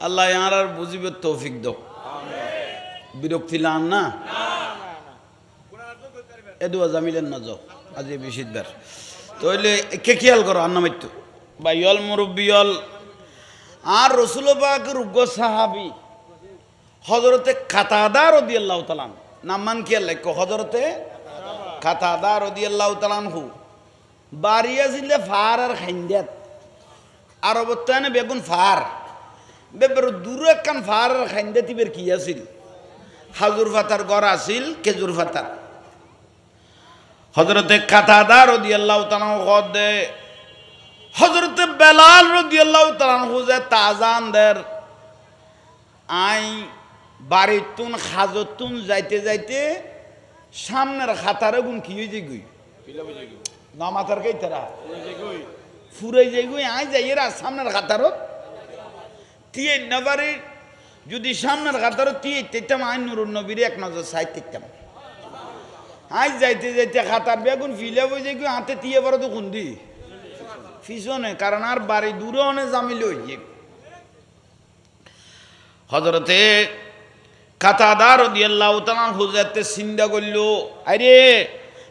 আল্লাহ আর বুঝিবে তৌফিক দাও আমিন বিরক্তি লান না এদুয়া জামিলেন না যাও আজ বেশিবার তাহলে কে খেয়াল করো আর নামাইতো ভাইয়ল মুরব্বিয়ল আর রাসূল পাকের উগ্র সাহাবী হযরতে কাতাদা রাদিয়াল্লাহু তাআলা নাম মান কি আল্লাহ হযরতে কাতাদা রাদিয়াল্লাহু তাআলা আনহু বাড়ি আসিলে ফার আর খাইন্দাত আর অবস্থানে বেগুন ফার বেবের দূর একখান ফার আর খাইন্দাত ইবের কি আছিল হাজুর ফাতার গড় আছিল খেজুর ফাতার হজরতে কাতাদা রাদিয়াল্লাহু তাআলা কদে হজরতে বেলাল রাদিয়াল্লাহু তাআলা হুজে তাজান দের আই বাড়িতুন খাজতুন যাইতে যাইতে সামনের খাতারে গুণ কি হয়ে যায় গুই না মাথার কে তারা ফুরাই যাই গুই আই যাই এরা সামনের খাতারত তিয়ে নবারে যদি সামনের খাতারত তিয়ে তেতাম আই নুরুন নবীর এক নজর সাইড তেতাম আই যাইতে যাইতে খাতার বেগুন ফিলে হয়ে যাই গুই হাতে তিয়ে বড় তো খুন্দি পিছনে কারণ আর বাড়ি দূরে অনেক জামিল হয়ে যায় হজরতে কাতাদা রাদিয়াল্লাহু তাআলা হুজরতে চিন্তা করল আরে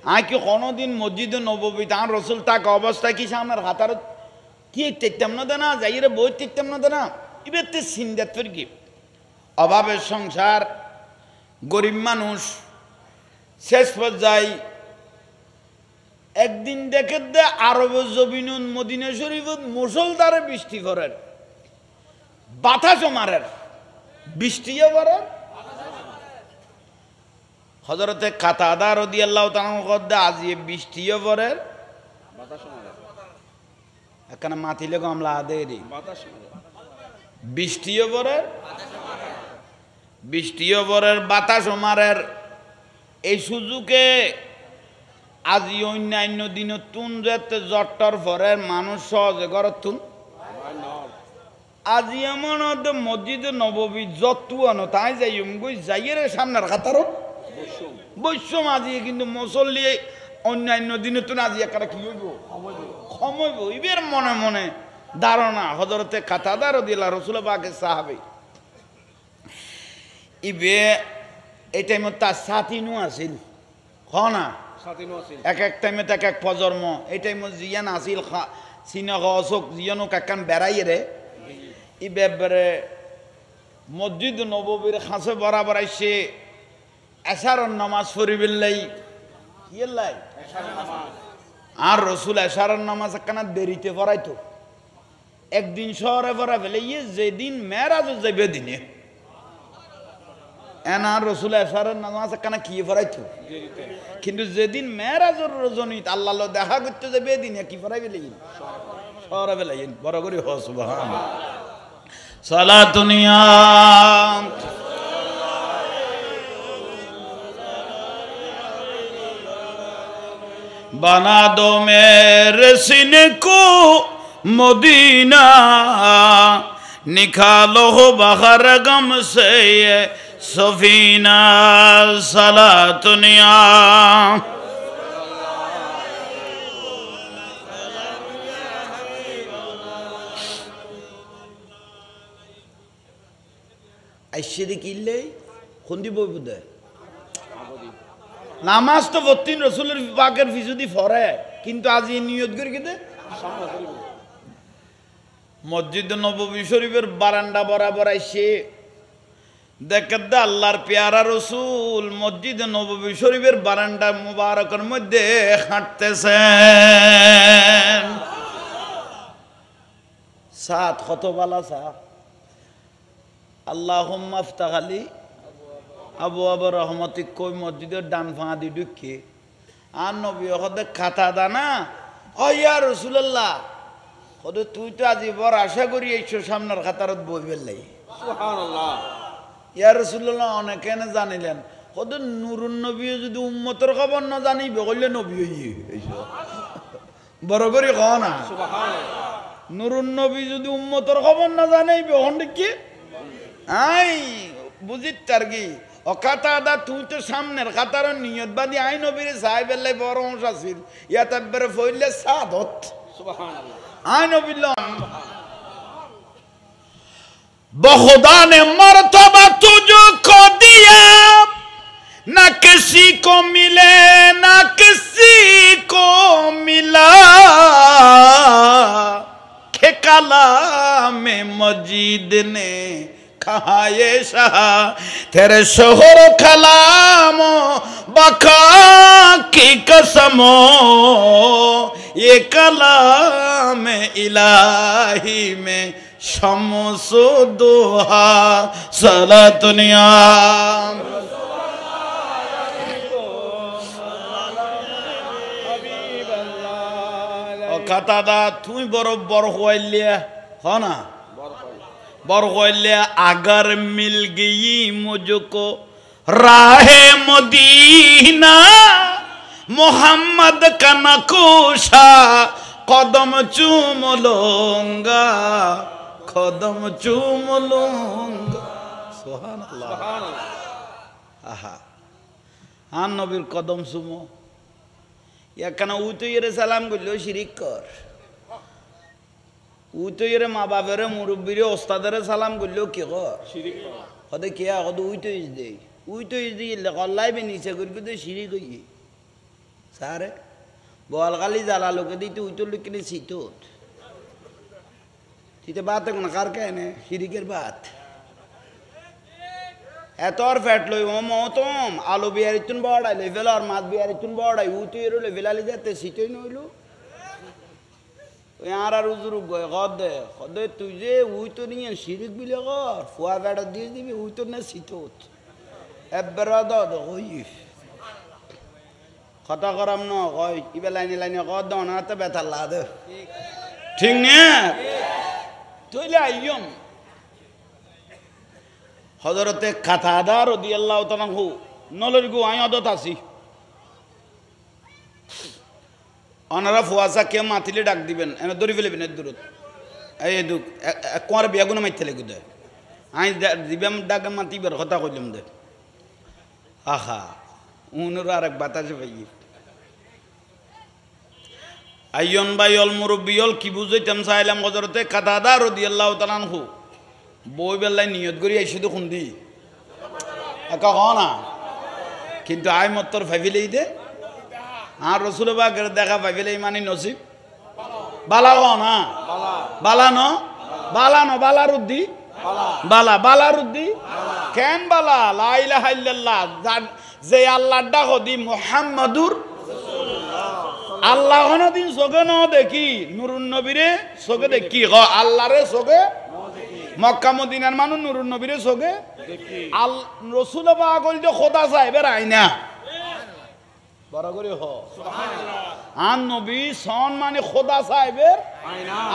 আই কি কোনোদিন মসজিদে নববী তার রসুল তাক অবস্থায় কি সামনের হাতার কি তেতাম না দেনা যাইরে বই তেতাম না দেনা এবার তে চিন্তা তোর কি অভাবের সংসার গরিব মানুষ শেষ পর্যায়ে একদিন দেখে দে আরব জমিনুন মদিনা শরীফত মুসলধারে বৃষ্টি করেন বাতাসও মারেন বৃষ্টিও পড়েন হযরতে কাতাদা রাদিয়াল্লাহু তাআলা কদে আজিয়ে বৃষ্টিও পড়েন এখানে মাতিলে গামলা দেরি বৃষ্টিও পড়েন বাতাসও মারের এই সুযোগে আজি অন্যান্য দিন তুন যেতে জট্টর পরের মানুষ সহজে ঘর তুন আজি এমন মসজিদে নববী যত আনো তাই যাই গই যাইয়ের সামনের খাতারও বৈশ্যম আজি কিন্তু মুসল্লি অন্যান্য দিনে তুন আজি একটা কি হইব সময় ইবের মনে মনে ধারণা হযরতে কাতাদা রাদিয়াল্লাহু রাসূল পাকের সাহাবী ইবে এই টাইমে তার সাথীনু আছিল খনা এক এক টাইমে এক এক প্রজন্ম এই টাইমে জিয়ান আছিল চিনক অশোক জিয়ানো কাকান বেড়াই রে ই বেবরে মসজিদ নববীর খাঁচে বরাবর আইসে এশারর নামাজ পড়িবেলাই ইয়েলাই আর রসুল এশারর নামাজ একখানা দেরিতে পড়াইতো একদিন শহরে পড়া ফেলে ইয়ে যেদিন মেরাজ যাবে দিনে এনার রসুল এশারের নামাজ একখানা কি পড়াইতো কিন্তু যেদিন মেরাজর রজনীত আল্লাহ দেখা করতে যাবে দিন কি পড়াই ফেলে শহরে ফেলে বড় করে হ সুবহানাল্লাহ সালাতুনিয়া बना दो मेरे सीने को मदीना निकालो हो बाहर गम से ये सफीना सलातुनिया ऐश्वर्य किल्ले खुंदी बोई बुद्धे নামাজ তো বত্তিন রসুলের পাকের ফিসুদি ফরে কিন্তু আজ এই নিয়ত করে কেটে মসজিদ নববী শরীফের বারান্দা বরাবর আইসে দেখে দে আল্লাহর পেয়ারা রসুল মসজিদ নববী শরীফের বারান্দা মুবারকের মধ্যে হাঁটতেছেন সাত কত বালা সা আল্লাহুম্মা আফতাহ আলী আবু আবু রহমতি কই মসজিদের ডান ফাঁ দি ঢুকে আর নবী হদে খাতা দানা ও ইয়া রাসূলুল্লাহ হদে তুই তো আজি বড় আশা করি এইছো সামনের খাতারত বইবেল লাই সুবহানাল্লাহ ইয়া রাসূলুল্লাহ অনেকে না জানিলেন হদে নূরুন নবী যদি উম্মতের খবর না জানিবে কইলে নবী হইয়ে এইছো বড় করে কও না সুবহানাল্লাহ নূরুন নবী যদি উম্মতের খবর না জানাইবে হন্ডে কি আই বুঝিত তার কি অকাতাদা তুই তো সামনের কাতার নিয়ত বাদি আই নবীরে সাহেবেল্লাই বড় অংশ আছিল ইয়াত একবারে ফইলে সাদত সুবহানাল্লাহ আই নবিল্লাহ बहुदा ने मर्तबा तुझको दिया ना किसी को मिले ना किसी को मिला के कलाम मजीद ने कहा ये शाह तेरे शोहर कलामो बका की कसमो ये कलाम इलाही में शम्सो दुहा सलातुनिया কাতাদা তুমি বড় হইলিয়া হ না বড় হইলিয়া আগার মিল গই মুঝকো রাহে মদিনা মোহাম্মদ का नक्शा कदम चूम लूंगा कदम चूम लूंगा सुभान अल्लाह आहा आन नबीर कदम चूमो একখানা উতইরে সালাম করলেও শিরিক কর উতইরে মা বাপের মুরব্বীরে ওস্তাদের সালাম করলেও কি কর শিরিক কর হদে কে হদ উতইজ দেই উতইজ দিলে কল্লাইবে নিচে করি তো শিরিক হই সারে বলগালি জ্বালা লোকে দিতে উইতর লোকে শীতত তিতে বাত কোন কার কেনে শিরিকের বাত এতর ফ্যাট লই ও মতম আলু বিয়ারিতুন বড়াই লেভেল আর মাছ বিয়ারিতুন বড়াই উতুইরো লেভেলালি যেতে শীতই নইলো ওই আর উজুর গয় গদে তুই যে উই তো নিয়ে শিরিক বিলে কর ফুয়া বেড়া দিয়ে দিবি উই তো না শীতত এবারে দাও হই কথা করাম ন কই ইবে লাইনে কর দাও না তো বেতার লাদে ঠিক না তুইলে আইয়ম হযরতে কাতাদা রাদিয়াল্লাহু তাআলা হু নলর গো আই অদত আছি অনারা ফুয়াসা কে মাতিলে ডাক দিবেন এনে দড়ি ফেলবেন এর দূরত এই দুক কোয়ার বেগুন মাইতে গুদে আই দিবাম ডাক মাতিবার কথা কইলাম দে আহা উনর আরেক বাতাসে ভাই আইয়ন বাইল মুরব্বিয়ল কি বুঝাইতাম চাইলাম হযরতে কাতাদা রাদিয়াল্লাহু তাআলা হু বই বেলায় নিয়ত করি আইসি তো খুন্দি একা হ না কিন্তু আয় মত্তর ভাবিলেই দে আর রসুল বাগের দেখা ভাবিলেই মানে নসিব বালা হ না বালা ন বালা ন বালার উদ্দি বালা বালার উদ্দি কেন বালা লা ইলাহা ইল্লাল্লাহ যে আল্লাহর ডাক দি মুহাম্মাদুর আল্লাহ দিন চোখে ন দেখি নুরুন নবীরে চোখে দেখি হ আল্লাহরে চোখে মক্কা মদিনার মানুষ নুরুন নবীরে চোখে আল রসুল পাগল যে খোদা সাহেবের আইনা বড় করে হ আন নবী সন মানে খোদা সাহেবের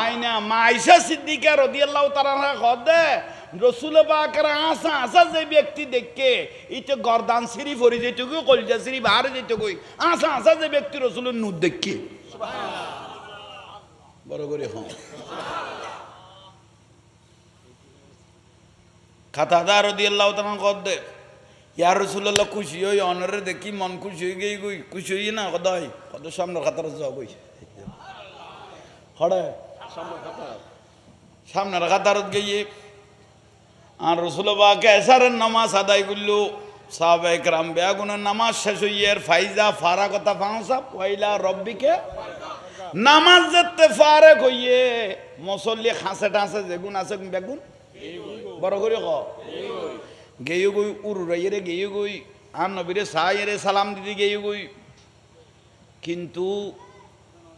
আইনা মাইশা সিদ্দিকা রাদিয়াল্লাহু তাআলা খদে রসুল পাকের আসা আসা যে ব্যক্তি দেখে ইতে গর্দান সিরি ফরি যেটুকু কলজা সিরি বাহারে যেটুকু আসা আসা যে ব্যক্তি রসুলের নূর দেখে বড় করে হ কাতাদা রাদিয়াল্লাহু তাআলা কদে ইয়া রাসূলুল্লাহ খুশি হই অনরে দেখি মন খুশি হই গই গই খুশি হই না কদই কদ সামনে খাতার যাও গই হড়ে সামনে খাতারত গিয়ে আর রাসূলুল্লাহ কে এসারের নামাজ আদায় করলো সাহাবায়ে کرام বেগুনের নামাজ শেষ হইয়ের ফাইজা ফারাগতা ফাংসা পয়লা রব্বিকে নামাজ যেতে ফারাক হইয়ে মুসল্লি খাসে টাসে যেগুন আছে বেগুন বড় করে ক গেয়ে গই উড়াইয়ে গেয়ে গই আর নবীরে সাহায্যে সালাম দিদি গেয়ে গই কিন্তু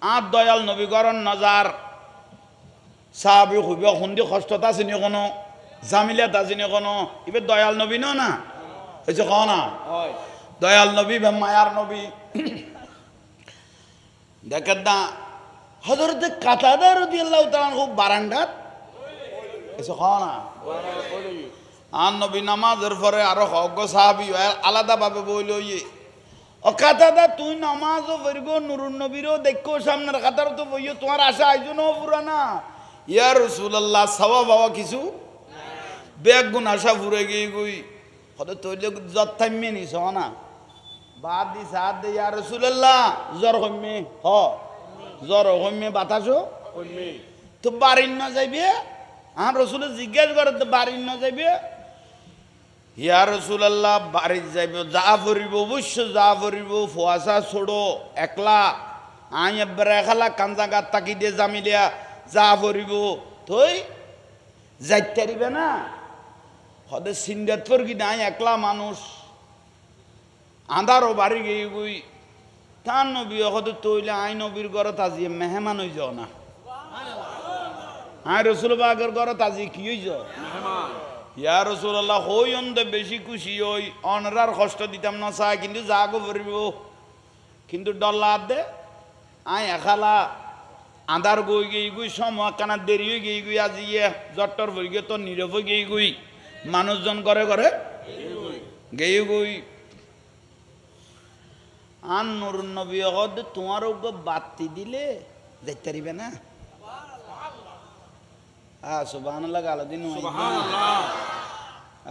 আর দয়াল নবী গরন নজার সাহাবি হইব খুন্দি কষ্টতা চিনি কোনো জামিলাতা চিনি কোনো এবার দয়াল নবী না হয়েছে ক না দয়াল নবী মায়ার নবী দেখেন না হযরত কাতাদা রাদিয়াল্লাহু তাআলা খুব বারান্দাত এসে ক না আর নবী নামাজের পরে আরো হক সাহাবি আলাদা ভাবে বইল ইয়ে ও কাতাদা তুই নামাজও পড়ব নুরুন নবীরও দেখো সামনের কাতার তো বইও তোমার আশা আইজনো পুরানা ইয়া রাসূলুল্লাহ সওয়াব বাবা কিছু বেগুন আশা পুরে গই গই কত তৈলে যত্তাইমে নিছ না বাদ দি সাদ দে ইয়া রাসূলুল্লাহ জ্বর হইমে হ জ্বর হইমে বাতাসও হইমে তো বাড়ির না যাইবে আর রাসূল জিজ্ঞাসা করে তো বাড়ির না যাইবে ইয়া রাসূলুল্লাহ বাড়ি যাইবে যা ফরিব অবশ্য যা ফরিব ফুয়াসা ছোড়ো একলা আই এবারে খালা কাঞ্জাগাত তাকি দিয়ে জামিলিয়া যা ফরিব তুই যাইতে পারিবে না হদে সিন্দাত ফর কি নাই একলা মানুষ আন্ধারও বাড়ি গিয়ে গই তার নবী হতে তৈলে আই নবীর ঘরত আজি মেহমান হয়ে যাও না আই রসুল বাগের ঘরত আজি কি হয়ে যাও ইয়া রসুল্লাহ হই অন্ধে বেশি খুশি হই অনরার কষ্ট দিতাম না চাই কিন্তু যাগো পড়ব কিন্তু ডল্লা দে আই এখালা আধার গই গই গুই সময় কানা দেরি হয়ে গই গুই আজি জট্টর ভরি গে তো নীরব হয়ে গই গুই মানুষজন করে করে গেই গুই আন নুর নবী হদ তোমার বাতি দিলে দেখতে পারিবে না সুবহানাল্লাহ গালো দিন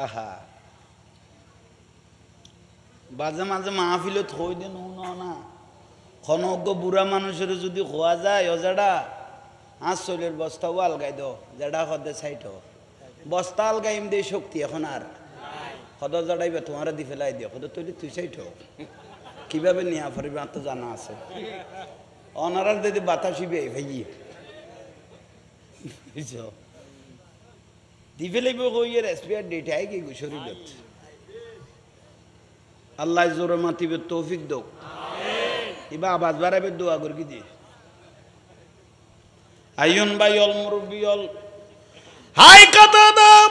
আহা বাজে মাঝে মাহফিলে থই দেন না খনজ্ঞ বুড়া মানুষের যদি খোয়া যায় অজাডা চলের বস্তাও আলগাই দাও যেটা হদে সাইট বস্তা আলগাইম দে শক্তি এখন আর হদ জাডাইবে তোমার দি ফেলাই দিও হদ তৈরি তুই সাইট কিভাবে নিয়া পারবে আর তো জানা আছে অনারার যদি বাতাসিবে ভাই দি ফেলাইব কইয়ের এসপিআর ডেট আই কি শরীরত আল্লাহ জোরে মাতিবে তৌফিক দো ইবা আবাজ বাড়াবে দোয়া করি দি আইয়ন বাইল মুরব্বিয়ল হাই কথা দাও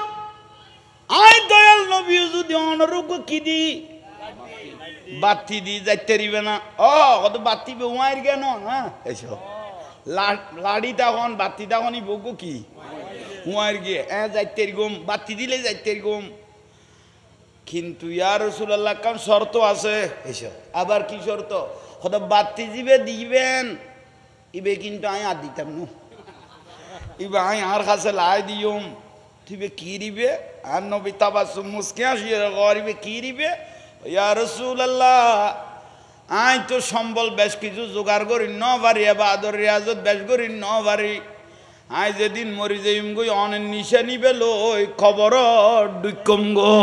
আই দয়াল নবী যদি অনরোগ কি দি বাতি দি যাইতে রিবে না ও কত বাতি বেউয়ার কেন হ্যাঁ এসো লাড়ি তখন বাতি তখনই বকো কি হুয়ার গিয়ে যাইতে গম বাতি দিলে যাইতে গম কিন্তু ইয়া রাসূলুল্লাহ কাম শর্ত আছে এসো আবার কি শর্ত কত বাতি দিবে দিবেন ইবে কিন্তু আই আর দিতাম না ইবে আই আর কাছে লাই দিওম তুইবে কি দিবে আর নবী তাবাসসুম মুস্কি আসিয়ে গরিবে কি দিবে ইয়া রাসূলুল্লাহ আই তো সম্বল বেশ কিছু জোগাড় করি ন পারি বা আদর রিয়াজত বেশ করি ন পারি আই যেদিন মরি যাইম গই অনেক নিশানি পেল ওই খবর ডুকম গো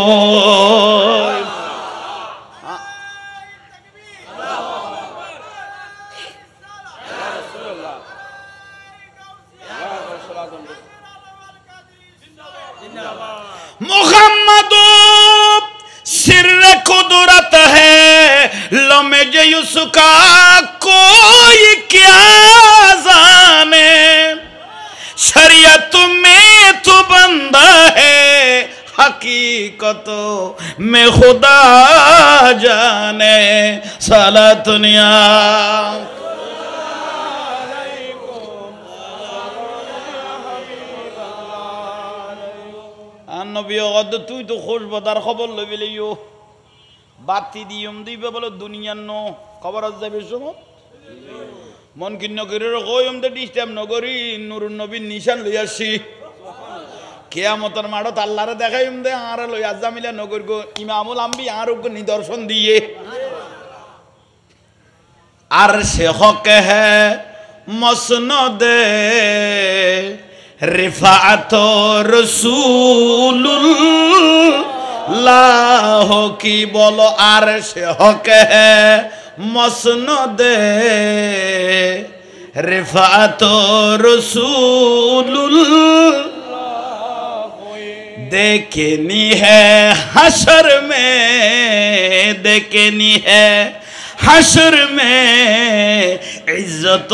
मुहम्मद सिर्र कुदरत है लमेज उसका कोई क्या जाने शरीयत में तो बंदा है हकीकत में खुदा जाने साला दुनिया নবী অদ তুই তো খোঁজ বদার খবর লবি লইও বাতি দিয়ম দিবে বলে দুনিয়ার ন খবর যাবে সময় মন কিন্ন করে কইম তো ডিস্টার্ব নগরী নুরুন নবীর নিশান লই আসছি কিয়ামতের মাঠত আল্লাহরে দেখাইম দে আর লই আজামিলা নগর গো ইমামুল আম্বি আর নিদর্শন দিয়ে আর সে হক হে মসনদে रिफात रसूलुल्लाह की बोलो आरश हक है मसनदे रिफात रसूलुल्लाह देखनी है हशर में देखनी है हशर में इज्जत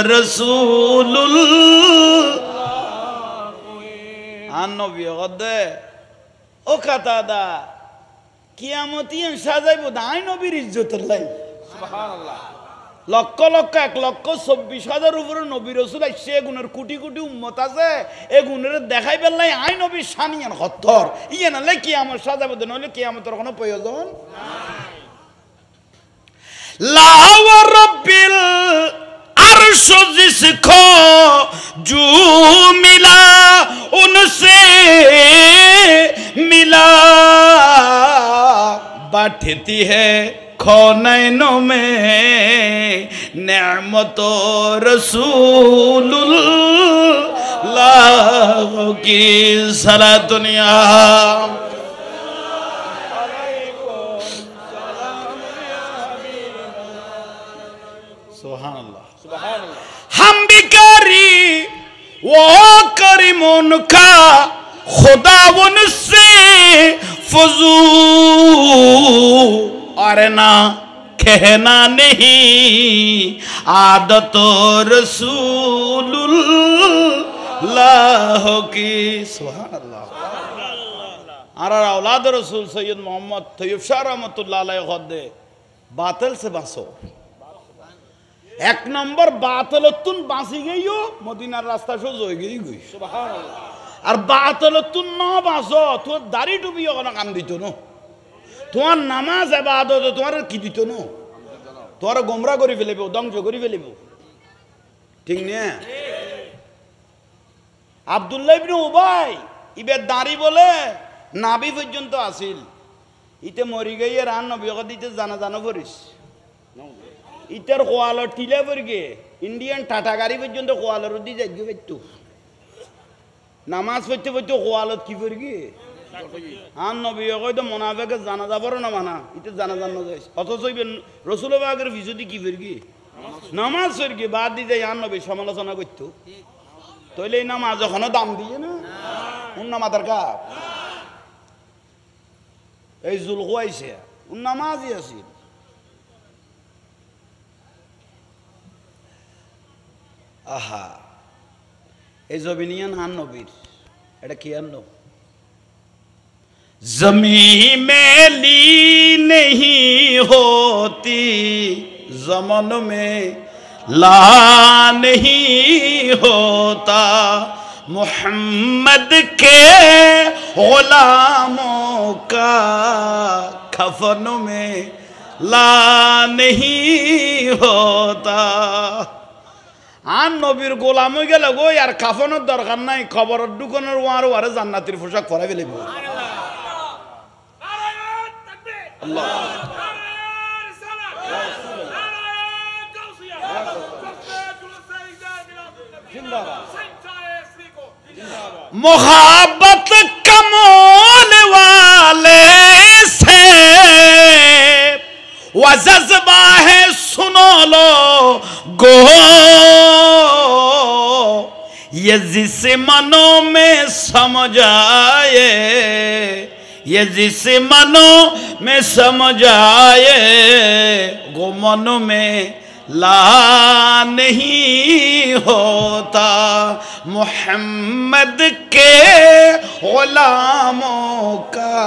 रसूलुल्लाह নবী গদে ও কাতাদা কিয়ামত ইয়ান সাজাইব দাই নবীর ইজ্জতের লাই সুবহানাল্লাহ লক্ষ লক্ষ 1,24,000 উপরে নবী রাসূল আইছে গুণের কোটি কোটি উম্মত আছে এ গুণের দেখাইবার লাই আই নবী শানিয়ান হত্তর ইয়ান লাই কিয়ামত সাজাইব দেন হলে কিয়ামতের কোনো প্রয়োজন নাই লা ওয়া রাব্বিল अर्श जिसको जो मिला उनसे मिला बैठती है खौनैनों में नेमत रसूलुल्लाह की सारा दुनिया हम बिकारी वो करीम उनका खुदा उनसे फजू अरे ना कहना नहीं आदत रसूलुल्लाह की। सुभान अल्लाह। আর औलाद रसूल सैयद मोहम्मद तैयब शाह रहमतुल्लाह अलैह दे बातिल से बाँचो। एक नंबर बातिलतुन बाँची गईयो मदीनार रास्ता सोज हो गई गई। আর বাতিলতুন না বাঁচো তোর দাড়ি টুপি কোনো কাম দিত না, তোমার নামাজ ইবাদত তোমার কি দিত না, তোমার গোমরা করে ফেলিব, ধ্বংস করে ফেলিব। ঠিক না? আব্দুল্লাহ ইবনে উবাই ইবে দাড়ি বলে নাভি পর্যন্ত আসিল, ইতে মরি গিয়ে রান নবী দিতে জানা জানো করিস, ইটার কোয়ালর টিলে পড়ি গে ইন্ডিয়ান টাটা গাড়ি পর্যন্ত কোয়ালর দি যাই গিয়ে পেতো নামাজ পড়তে পড়তে কোয়ালত কি পড়ি গে আন নবী তো মোনাফেকে জানা যাবার না মানা ইতে জানা জানো যাই, অথচ রসুল বাগের ভিজুদি কি পড়ি গে নামাজ পড়ি গে বাদ দিয়ে যাই আন নবী সমালোচনা করতো, তাইলে এই নামাজ ওখানে দাম দিয়ে না উন্না মাতার কাপ এই জুল খুয়াইছে নামাজই আছিল। আহা এই জমিনিয়ান হান নবীর এটা কি আনলো জমি মেলি নেহি হোতি জমন মে লা নেহি হোতা मोहम्मद के गुलामों का कफन में ला नहीं होता। आन नबीर गोलाम हो गেল গো আর কাফনের দরকার নাই, খবরের দোকানের ওয়ার ওয়ারে জান্নাতের পোশাক পরাই ফেলব। আল্লাহ मोहब्बत कमोल वाले से वो जज्बा है सुनो लो गो, ये जिस मनों में समझ आए, ये जिस मनों में समझ आए गो मनों में ला नहीं होता। मोहम्मद के गुलामों का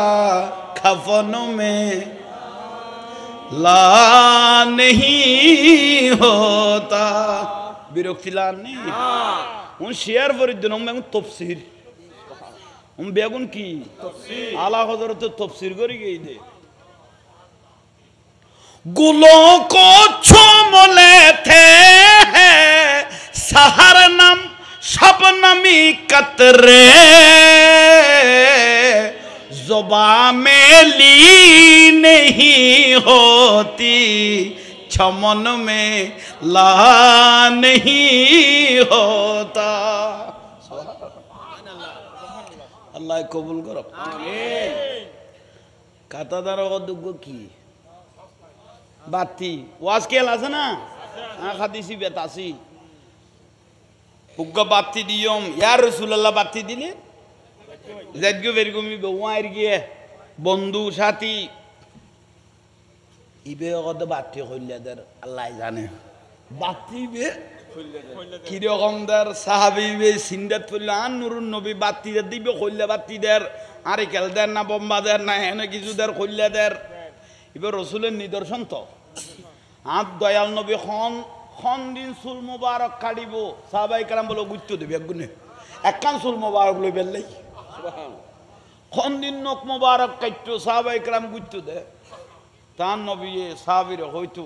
कफनों में ला नहीं होता। বিরক্তিলান নেই উন শেয়ার করে দিন উন তফসির উন বেগুন কি আলা হযরত তফসির করে গই দে गुलों को चूम लेते हैं सहर नम शबनमी कतरे, जुबां में ली नहीं होती चमन में ला नहीं होता। अल्लाह कबूल करो आमीन। কাতাদার অদুগ্য কি বাতি ওয়াজ কেল আছে না খাদিসি বেতাসি পুগ্গা বাতি দিয়ম ইয়া রাসূলুল্লাহ বাতি দিলে জাদগো বেরগুমি বওয়ার গিয়ে বন্ধু সাথী ইবে কত বাতি কইলাদার আল্লাহ জানে বাতি বে কি রকম দার সাহাবী বে সিন্দাত ফুলান নুরুন নবী বাতি দিবে কইলা বাতি দের আরে কেল দের না বোম্বা দের না এনে কিছু দের কইলা দের ইবে রাসূলের নিদর্শন তো আপ দয়াল নবী খন দিন চুল মোবারক কাটিব সাহাবায়ে কেরাম বলে গুত্ত দেবে একগুনে একখান চুল মোবারক লই বেললাই খন দিন নখ মোবারক কাটতো সাহাবায়ে কেরাম গুত্ত দে তার নবী সাহাবীরে হয়তো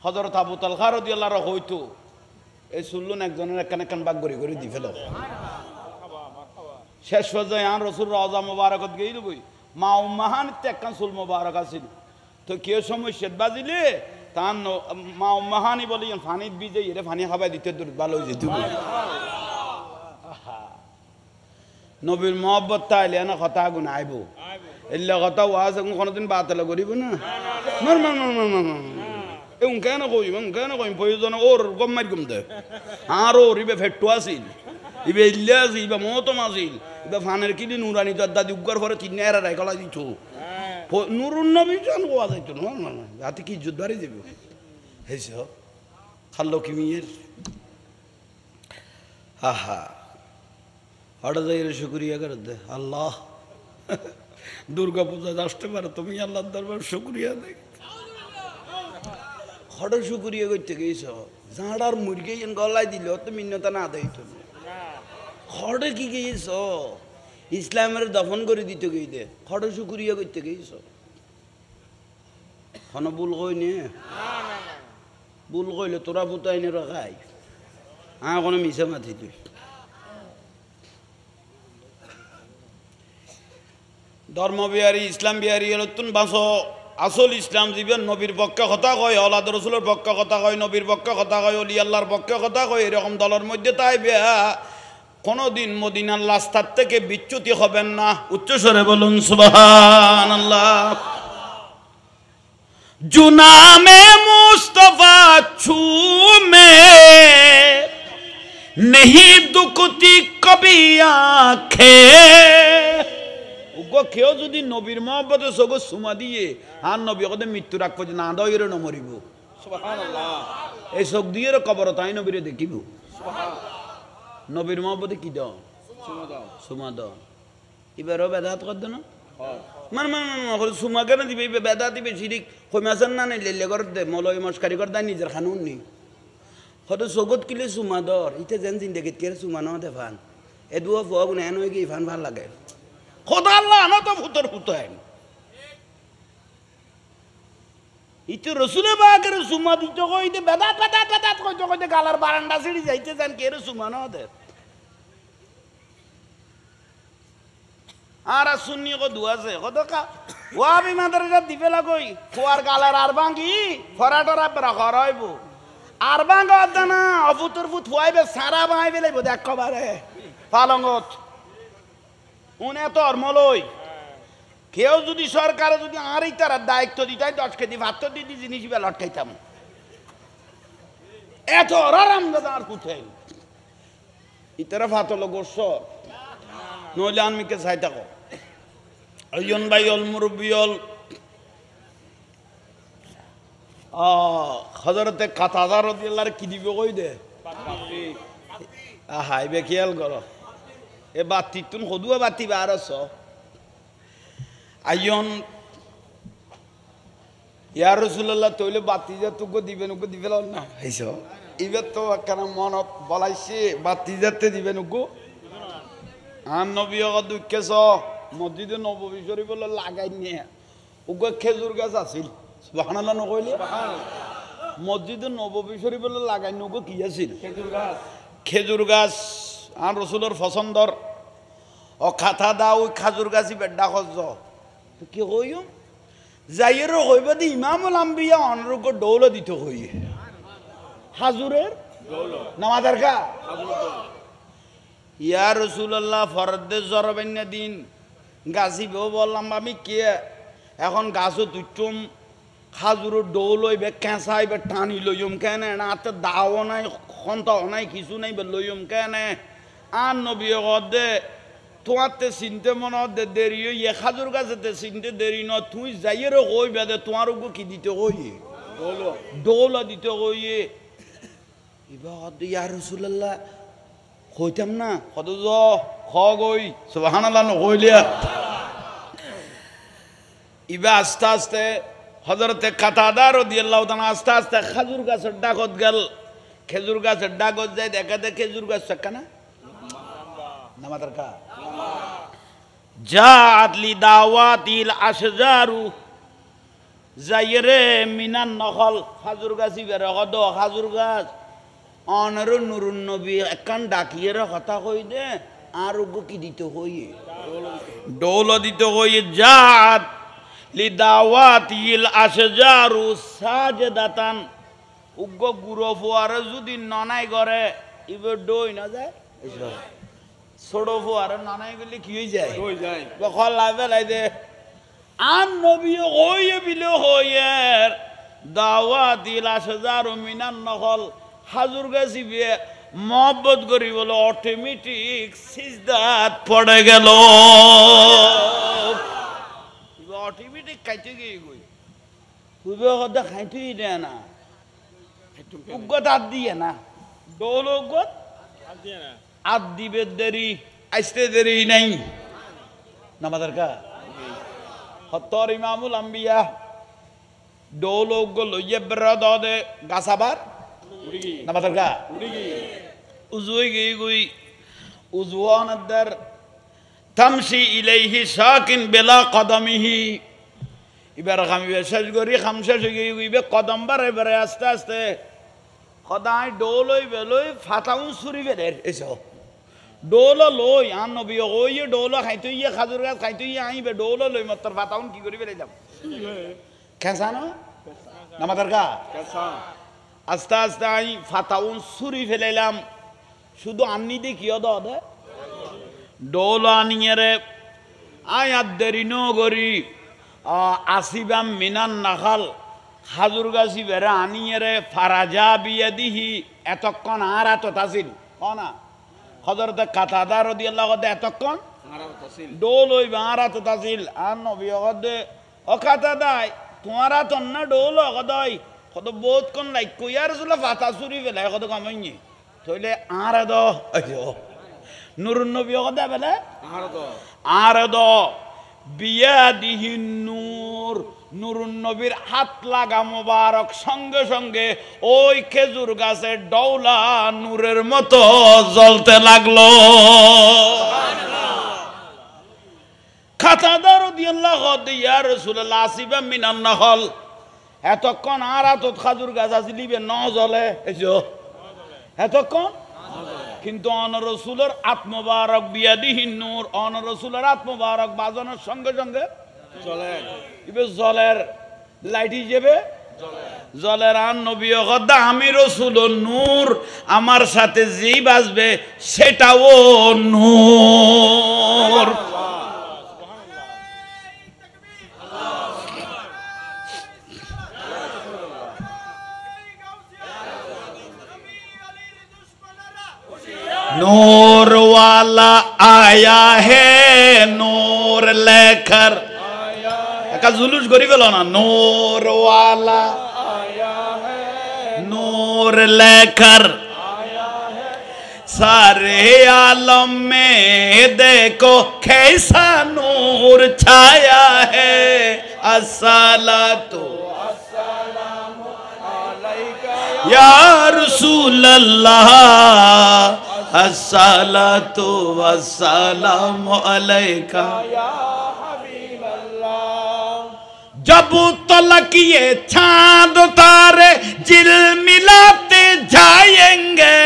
হযরত আবু তালহা রাদিয়াল্লাহু আনহু হয়তো এই চুলুন একজনের একখান বাগ গরি গরি দি ফেলো শেষ পর্যায়ে আন রাসূল রওজা মোবারকত গই দেবই মা উম্মাহান একখান চুল মোবারক আছিল তো কেউ সময় শেদ বাজিলে তার মা উম্মাহানি বলি পানিত ভিজে এরে পানি খাবাই দিতে ভালো হয়ে যেত নবীর মহব্বত তাইলে না কথা গুণ আইব এলে কথা ওয়াজ কোনোদিন বাতিল করিব না মার মার মার মার মার এমন কেন কইম প্রয়োজন ওর গম মারি গম দে আর ওর ইবে ফেট্টু আসিল ইবে ইল্লে আসিল ইবে মতম আসিল ইবে ফানের কিনি নুরানি দাদি উগ্গর পরে তিন এরা রাই গলা দিত নুরুন নবী জান গোয়া যাইতো না হাতে কি যুদ্ধ বাড়ি দেবে হেস খাল্লো কিমিয়ের আহা হঠাৎ যাই শুক্রিয়া করে দে আল্লাহ দুর্গা পূজা আসতে পারো তুমি আল্লাহর দরবার শুক্রিয়া দেখ হঠাৎ শুক্রিয়া করতে গেছ ঝাঁড়ার মুরগি গলায় দিল তো মিন্নতা না দেয় তুমি খড়ে কি গেছ ইসলামের দফন করে দিতে গই দে খড়ে শুক্রিয়া করতে গেছ কোনো ভুল কই নে ভুল কইলে তোরা পুতাই নে রাখাই কোনো মিশে মাথি তুই ধর্ম বিহারী ইসলাম বিহারী নতুন বাস আসল ইসলাম জীবন নবীর পক্ষে কথা কয় আল্লাহ রসুলের পক্ষে কথা কয় নবীর পক্ষে কথা কয় অলি আল্লাহর পক্ষে কথা কয় এরকম দলের মধ্যে তাই বেয়া কোনদিন মদিনার রাস্তার থেকে বিচ্যুতি হবেন না উচ্চস্বরে বলুন সুবহানাল্লাহ जुनामे मुस्तफा छूमे नहीं दुखती कभी आंखें উগো কেউ যদি নবীর মহব্বতে সগো সুমা দিয়ে আর নবী কদে মৃত্যু রাখ পর্যন্ত না দাও এর নমরিব সুবহানাল্লাহ এই চোখ দিয়ে কবর তাই নবীরে দেখিব নবীর মহব্বতে কি দাও সুমা দাও এবারও বেদাত করদ না মান মান মান সুমা কেন দিবে বেদা দিবে শিরিক কইমাছেন না নাই লেলে কর দে মলয় মস্কারি কর দেয় নিজের খানুন নি হয়তো জগৎ কিলে সুমা দর ইতে যেন জিন্দগিত কে সুমা ন দে ফান এ দুয়া ফুয়া গুনে এন কি ফান ভাল লাগে খোদা আল্লাহ না তো ফুতর ফুতায় ইতে রসুলে বাগের সুমা দিত কইতে বেদাত বেদাত বেদাত কইতে কইতে গালার বারান্দা ছিড়ি যাইতে যান কে সুমা ন দে আর সুন্নি কো দুয়াছে কত কা ওয়াবি মাদ্রাসা দিবে লাগই খোয়ার গালার আর ভাঙ্গি ফরাটরা বড় খরাইব আর ভাঙ্গ আদনা অফুতর ফুত ফুয়াইবে সারা ভাইবে লাইব দেখবারে পালঙ্গত উনি তো অর্মলই কেউ যদি সরকারে যদি আর তার দায়িত্ব দিতাই 10 কেজি ভাত তো দিদি জিনিস বে লটকাইতাম এত আরাম দাদার কুথাই ইতারা ফাতল গোস নইলে আনমিকে চাই থাকো আইয়ন ভাই অল মুরব্বিয়ল হযরতে কাতাদা রাদিয়াল্লাহু কি দিবে কই দে হাইবে খেয়াল করো এ বাতি তুন হদুয়া বাতি বারস আইয়ন ইয়া রাসূলুল্লাহ তইলে বাতি যা তুকো দিবেন উকো দিবেল না হইছো ইবে তো কেন মন বলাইছে বাতি যাতে দিবেন উকো আন নবী দুঃখেছ মসজিদে নববী শরীফ লাগাই নিয়ে উকো খেজুর গাছ আছিল সুবহানাল্লাহ নকইলে মসজিদে নববী শরীফ লাগাই নিয়ে উকো কি আছিল খেজুর গাছ আর রসুলের পছন্দর ও খাতা দাও ওই খাজুর গাছি বেড্ডা খজ কি কইও যাইয়ের কইবা দি ইমামুল আম্বিয়া অনরুক ডৌল দিত কই হাজুরের নামাজের কা ইয়া রাসূলুল্লাহ ফরদে জরবান্য দিন গাছি বেও বললাম আমি কে এখন গাছও তুইটুম খাজুর ডৌল হইবে কেঁচাইবে টানি লইম কেন না হাতে দাও নাই খন্তাও নাই কিছু নাই লইম কেন আর নবী দে তোমারতে চিনতে মনে দে দেরি ইয়ে খাজুর গাছেতে চিনতে দেরি ন তুই যাইয়েরও কই বেদে তোমার ওগো কি দিতে কই ডৌল দিতে কই এবার ইয়া রাসূলুল্লাহ কইতাম না কত জ খ গই সুবহানাল্লাহ নকইলিয়া ইবা আস্তে আস্তে হযরতে কাতাদা রাদিয়াল্লাহু তাআলা আস্তে আস্তে খাজুর গাছের ডাকত গেল খেজুর গাছের ডাকত যায় দেখা দে খেজুর গাছ কানা নামাতার কা জাত লি দাওয়াতিল আশজারু যাইরে মিনান নখল খাজুর গাছি বের কদ খাজুর গাছ অনর নুরুন নবী একখান ডাকিয়ের কথা কই দে আর উগো কি দিতে কই ডৌল দিতে কই জাত লি দাওয়াতিল আশজারু সাজদাতান উগো গুরো ফোয়ারে যদি ননাই করে ইবে ডই না যায় ছোড়ো ফোয়ারে ননাই গেলে কি হয়ে যায় হয়ে যায় বখল লাইবে লাই দে আন নবী হইয়ে বিলে হইয়ের দাওয়াতিল আশজারু মিনান নখল হাজুর গাছি বিয়ে মহব্বত করি বলে অটোমেটিক সিজদাত পড়ে গেল অটোমেটিক খাইতে গিয়ে গই হুবে কথা খাইতেই দেয় না উগ্গত আর দিয়ে না ডোল উগ্গত আর দিবে দেরি আসতে দেরি নাই নামাজের কা হত্তর ইমামুল আম্বিয়া ডোল উগ্গ লইয়ে বেরদ দে গাছাবার নামাজের কা উজুই গই গই উজওয়ান আদার তামশি ইলাইহি শাকিন বিলা কদমিহি এবার আমি শেষ করি খামশেষ হয়ে গইবে কদম বারে বারে আস্তে আস্তে সদায় ডোল হই বেলই ফাটাও চুরি বেদের এসো ডোল লই আন নবী ওই ডোল খাইতে ইয়ে খাজুর গাছ খাইতে ইয়ে আইবে ডোল লই মত ফাটাউন কি করি বেলে যাব কেসা না নামাদার কা আস্তে আস্তে আই ফাটাউন চুরি ফেলাইলাম শুধু আন্নি দেখিও দে ডোল আনিয়ে রে আই আর দেরি ন করি আসিবাম মিনান নাখাল হাজুর গাছি বেড়া আনিয়ে রে ফারাজা বিয়ে দিহি এতক্ষণ আর এত তাসিল না হজরতে কাতাদা রাদিয়াল্লাহু আনহু এতক্ষণ ডোল হইবে আর এত তাসিল আর নবী অগদে ও কাতাদাই তোমার তো না ডোল অগদই কত বহুত কোন লাইক কইয়ার রাসূল ফাতা চুরি ফেলাই কত কামাইনি তইলে আর এদ নুরুন নবী অগদে বেলে আর এদ বিয়াদিহি নূর নুরুন নবীর হাত লাগা মোবারক সঙ্গে সঙ্গে ওই খেজুর গাছের ডৌলা নূরের মতো জ্বলতে লাগলো কাতাদা রাদিয়াল্লাহু আনহু ইয়া রাসূলুল্লাহ আসিবা মিনান নাহল এতক্ষণ আর এত খাজুর গাছ আসলিবে ন জ্বলে এসো এতক্ষণ কিন্তু অন রসুলের আত্মবারক বিয়াদিহি নূর অন রসুলের আত্মবারক বাজানোর সঙ্গে সঙ্গে জলের লাইট হিসেবে জলের আন নবী কথা আমি রসুল নূর আমার সাথে যেই বাজবে সেটাও নূর नूर वाला आया है नूर लेकर का जुलूस गरीब ना नूर वाला आया है नूर लेकर सारे आलम में देखो कैसा नूर छाया है अस्सलातु अस्सलामु अलैका या रसूल अल्लाह अस्सलातु वस्सलामु अलैका या हबीबल्लाह जब तलक ये चांद तारे झिलमिलाते जाएंगे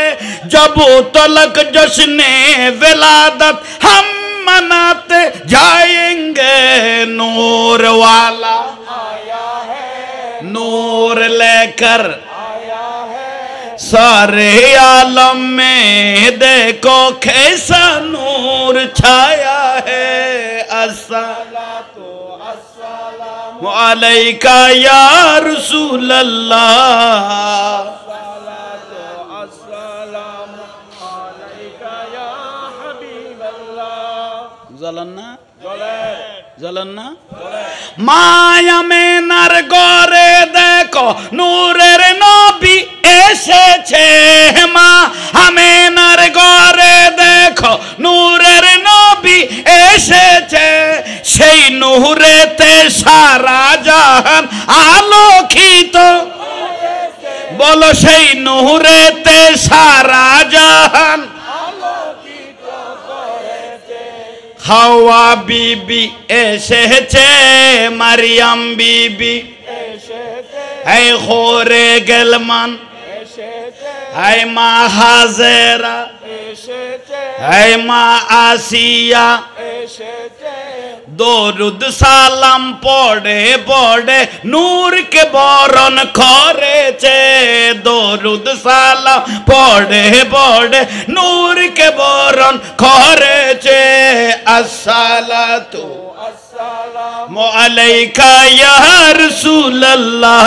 जब तलक जश्ने विलादत हम मनाते जाएंगे नूर वाला आया है नूर लेकर सारे आलम में देखो कैसा नूर छाया है अस्सलातु अस्सलामु अलैका या रसूल अल्लाह अस्सलातु अस्सलामु अलैका या हबीब अल्लाह जलन्ना जलन्ना माया में नर गोरे देखो नूरेर नबी এসেছে মা আমেনার ঘরে দেখো নূরের নবী এসেছে সেই নূরেতে সারা জাহান আলোকিত বলো সেই নূরেতে সারা জাহান আলোকিত করেছে হাওয়া বিবি এসেছে মারিয়াম বিবি এসেছে হে খোরে গেলমান হাই মা হাজেরা হাই মা আসিয়া দরুদ সালাম পড়ে পড়ে নূর কে বরণ করেছে দরুদ সালাম পড়ে পড়ে নূর কে বরণ করেছে আসসালাতু আসসালামু আলাইকা ইয়া রাসূলুল্লাহ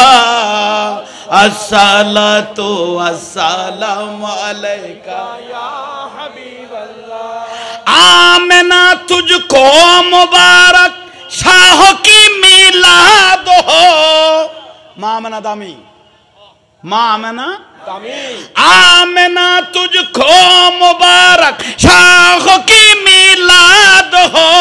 अस्सलातु अस्सलामु अलैका या हबीबल्लाह आमिना तुझको मुबारक शाह की মা আমেনা দামি মা আমেনা तामीन आमना तुझको मुबारक शाह की मिलाद हो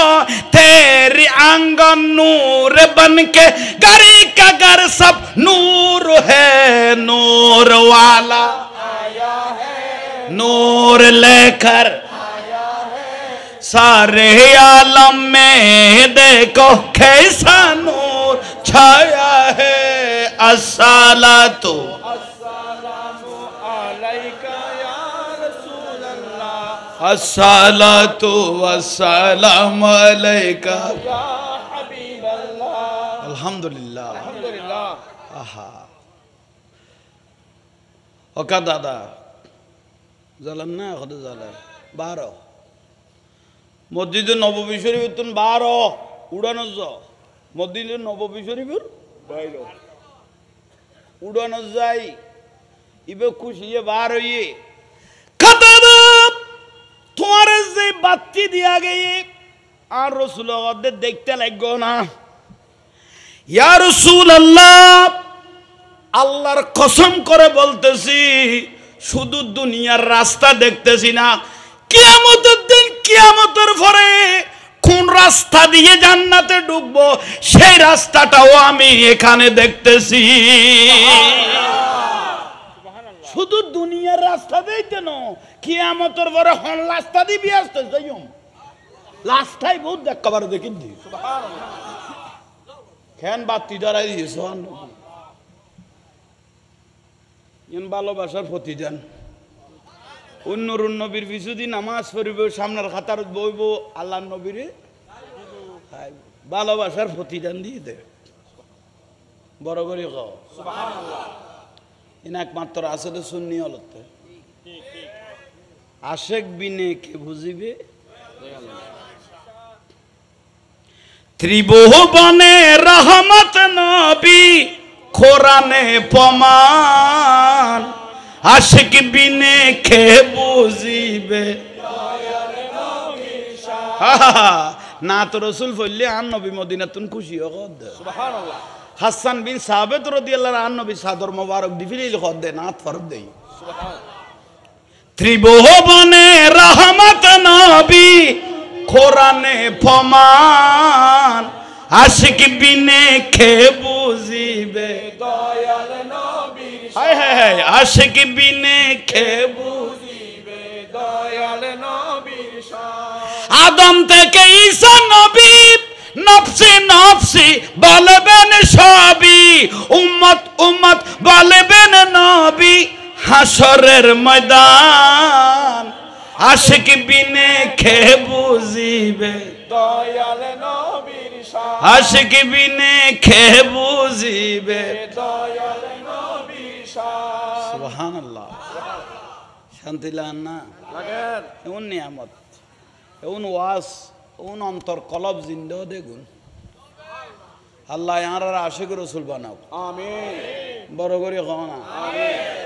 तेरी आंगन नूर बन के गरी का घर सब नूर है नूर वाला आया है नूर लेकर आया है सारे आलम में देखो कैसा नूर छाया है अस्सलातु अस्सलामु अलैका या रसूल अल्लाह अस्सलातु वस्सलामु अलैका या हबीब अल्लाह अल्हम्दुलिल्लाह अल्हम्दुलिल्लाह आहा ओका दादा জালান না কত জালান 12 মসজিদে নববী শরীফতুন 12 উড়ানো যায় মসজিদে নববী শরীফের বাইরো উড়ানো যায় ইবে খুশি এ বার হইয়ে কাতাদা তোমার যে বাতি দিয়া গিয়ে আর রাসূলুল্লাহ দেখতে লাগো না ইয়া রাসূলুল্লাহ আল্লাহর কসম করে বলতেছি শুধু দুনিয়ার রাস্তা দেখতেছি না কিয়ামতের দিন কিয়ামতের পরে কোন রাস্তা দিয়ে জান্নাতে ঢুকবো সেই রাস্তাটাও আমি এখানে দেখতেছি শুধু দুনিয়ার রাস্তা দেইতে না কিয়ামতের পরে হন রাস্তা দিবি আসতে যাইম রাস্তায় বহুত দেখাবার দেখিন দি কেন বাতি দাঁড়াই দিয়েছ ইন ভালোবাসার প্রতিদান অন্যর নবীর পিছুদি নামাজ পড়িব সামনের খাতার বইব আল্লাহ নবীরে ভালোবাসার প্রতিদান দিয়ে দে বড় করে কও সুবহানাল্লাহ ইন একমাত্র আসলে সুন্নি হলতে আশেক বিনে কে বুঝিবে ত্রিভুবনে রহমত নবী কোরআনে প্রমাণ আশিক বিনে কে বুঝিবে না তো রসুল ফইলে আন নবী মদিনাতুন খুশি হদ সুবহানাল্লাহ হাসান বিন সাবিত রাদিয়াল্লাহু আন নবী সাদর মোবারক দিফিল হদ দে নাত ফরদ দেই সুবহানাল্লাহ ত্রিভুবনে রহমত নবী কোরআনে প্রমাণ আশিক বিনে কে বুঝিবে দয়াল নবীর হায় হায় হায় আশিক বিনে কে বুঝিবে দয়াল নবীর শান আদম থেকে ঈসা নবী নফসি নফসি বলবেন সবই উম্মত উম্মত বলবেন নবী হাসরের ময়দান আশিক বিনে কে বুঝিবে দয়াল নবীর শান আশিক বিনে কে বুঝিবে দয়াল নবীর শান সুবহানাল্লাহ শান্তি লান না লাগেন এমন নিয়ামত এমন ওয়াজ এমন অন্তর কলব জিন্দ দেখুন আল্লাহ আর আশিক রসুল বানাও আমিন বড় করে কও না আমিন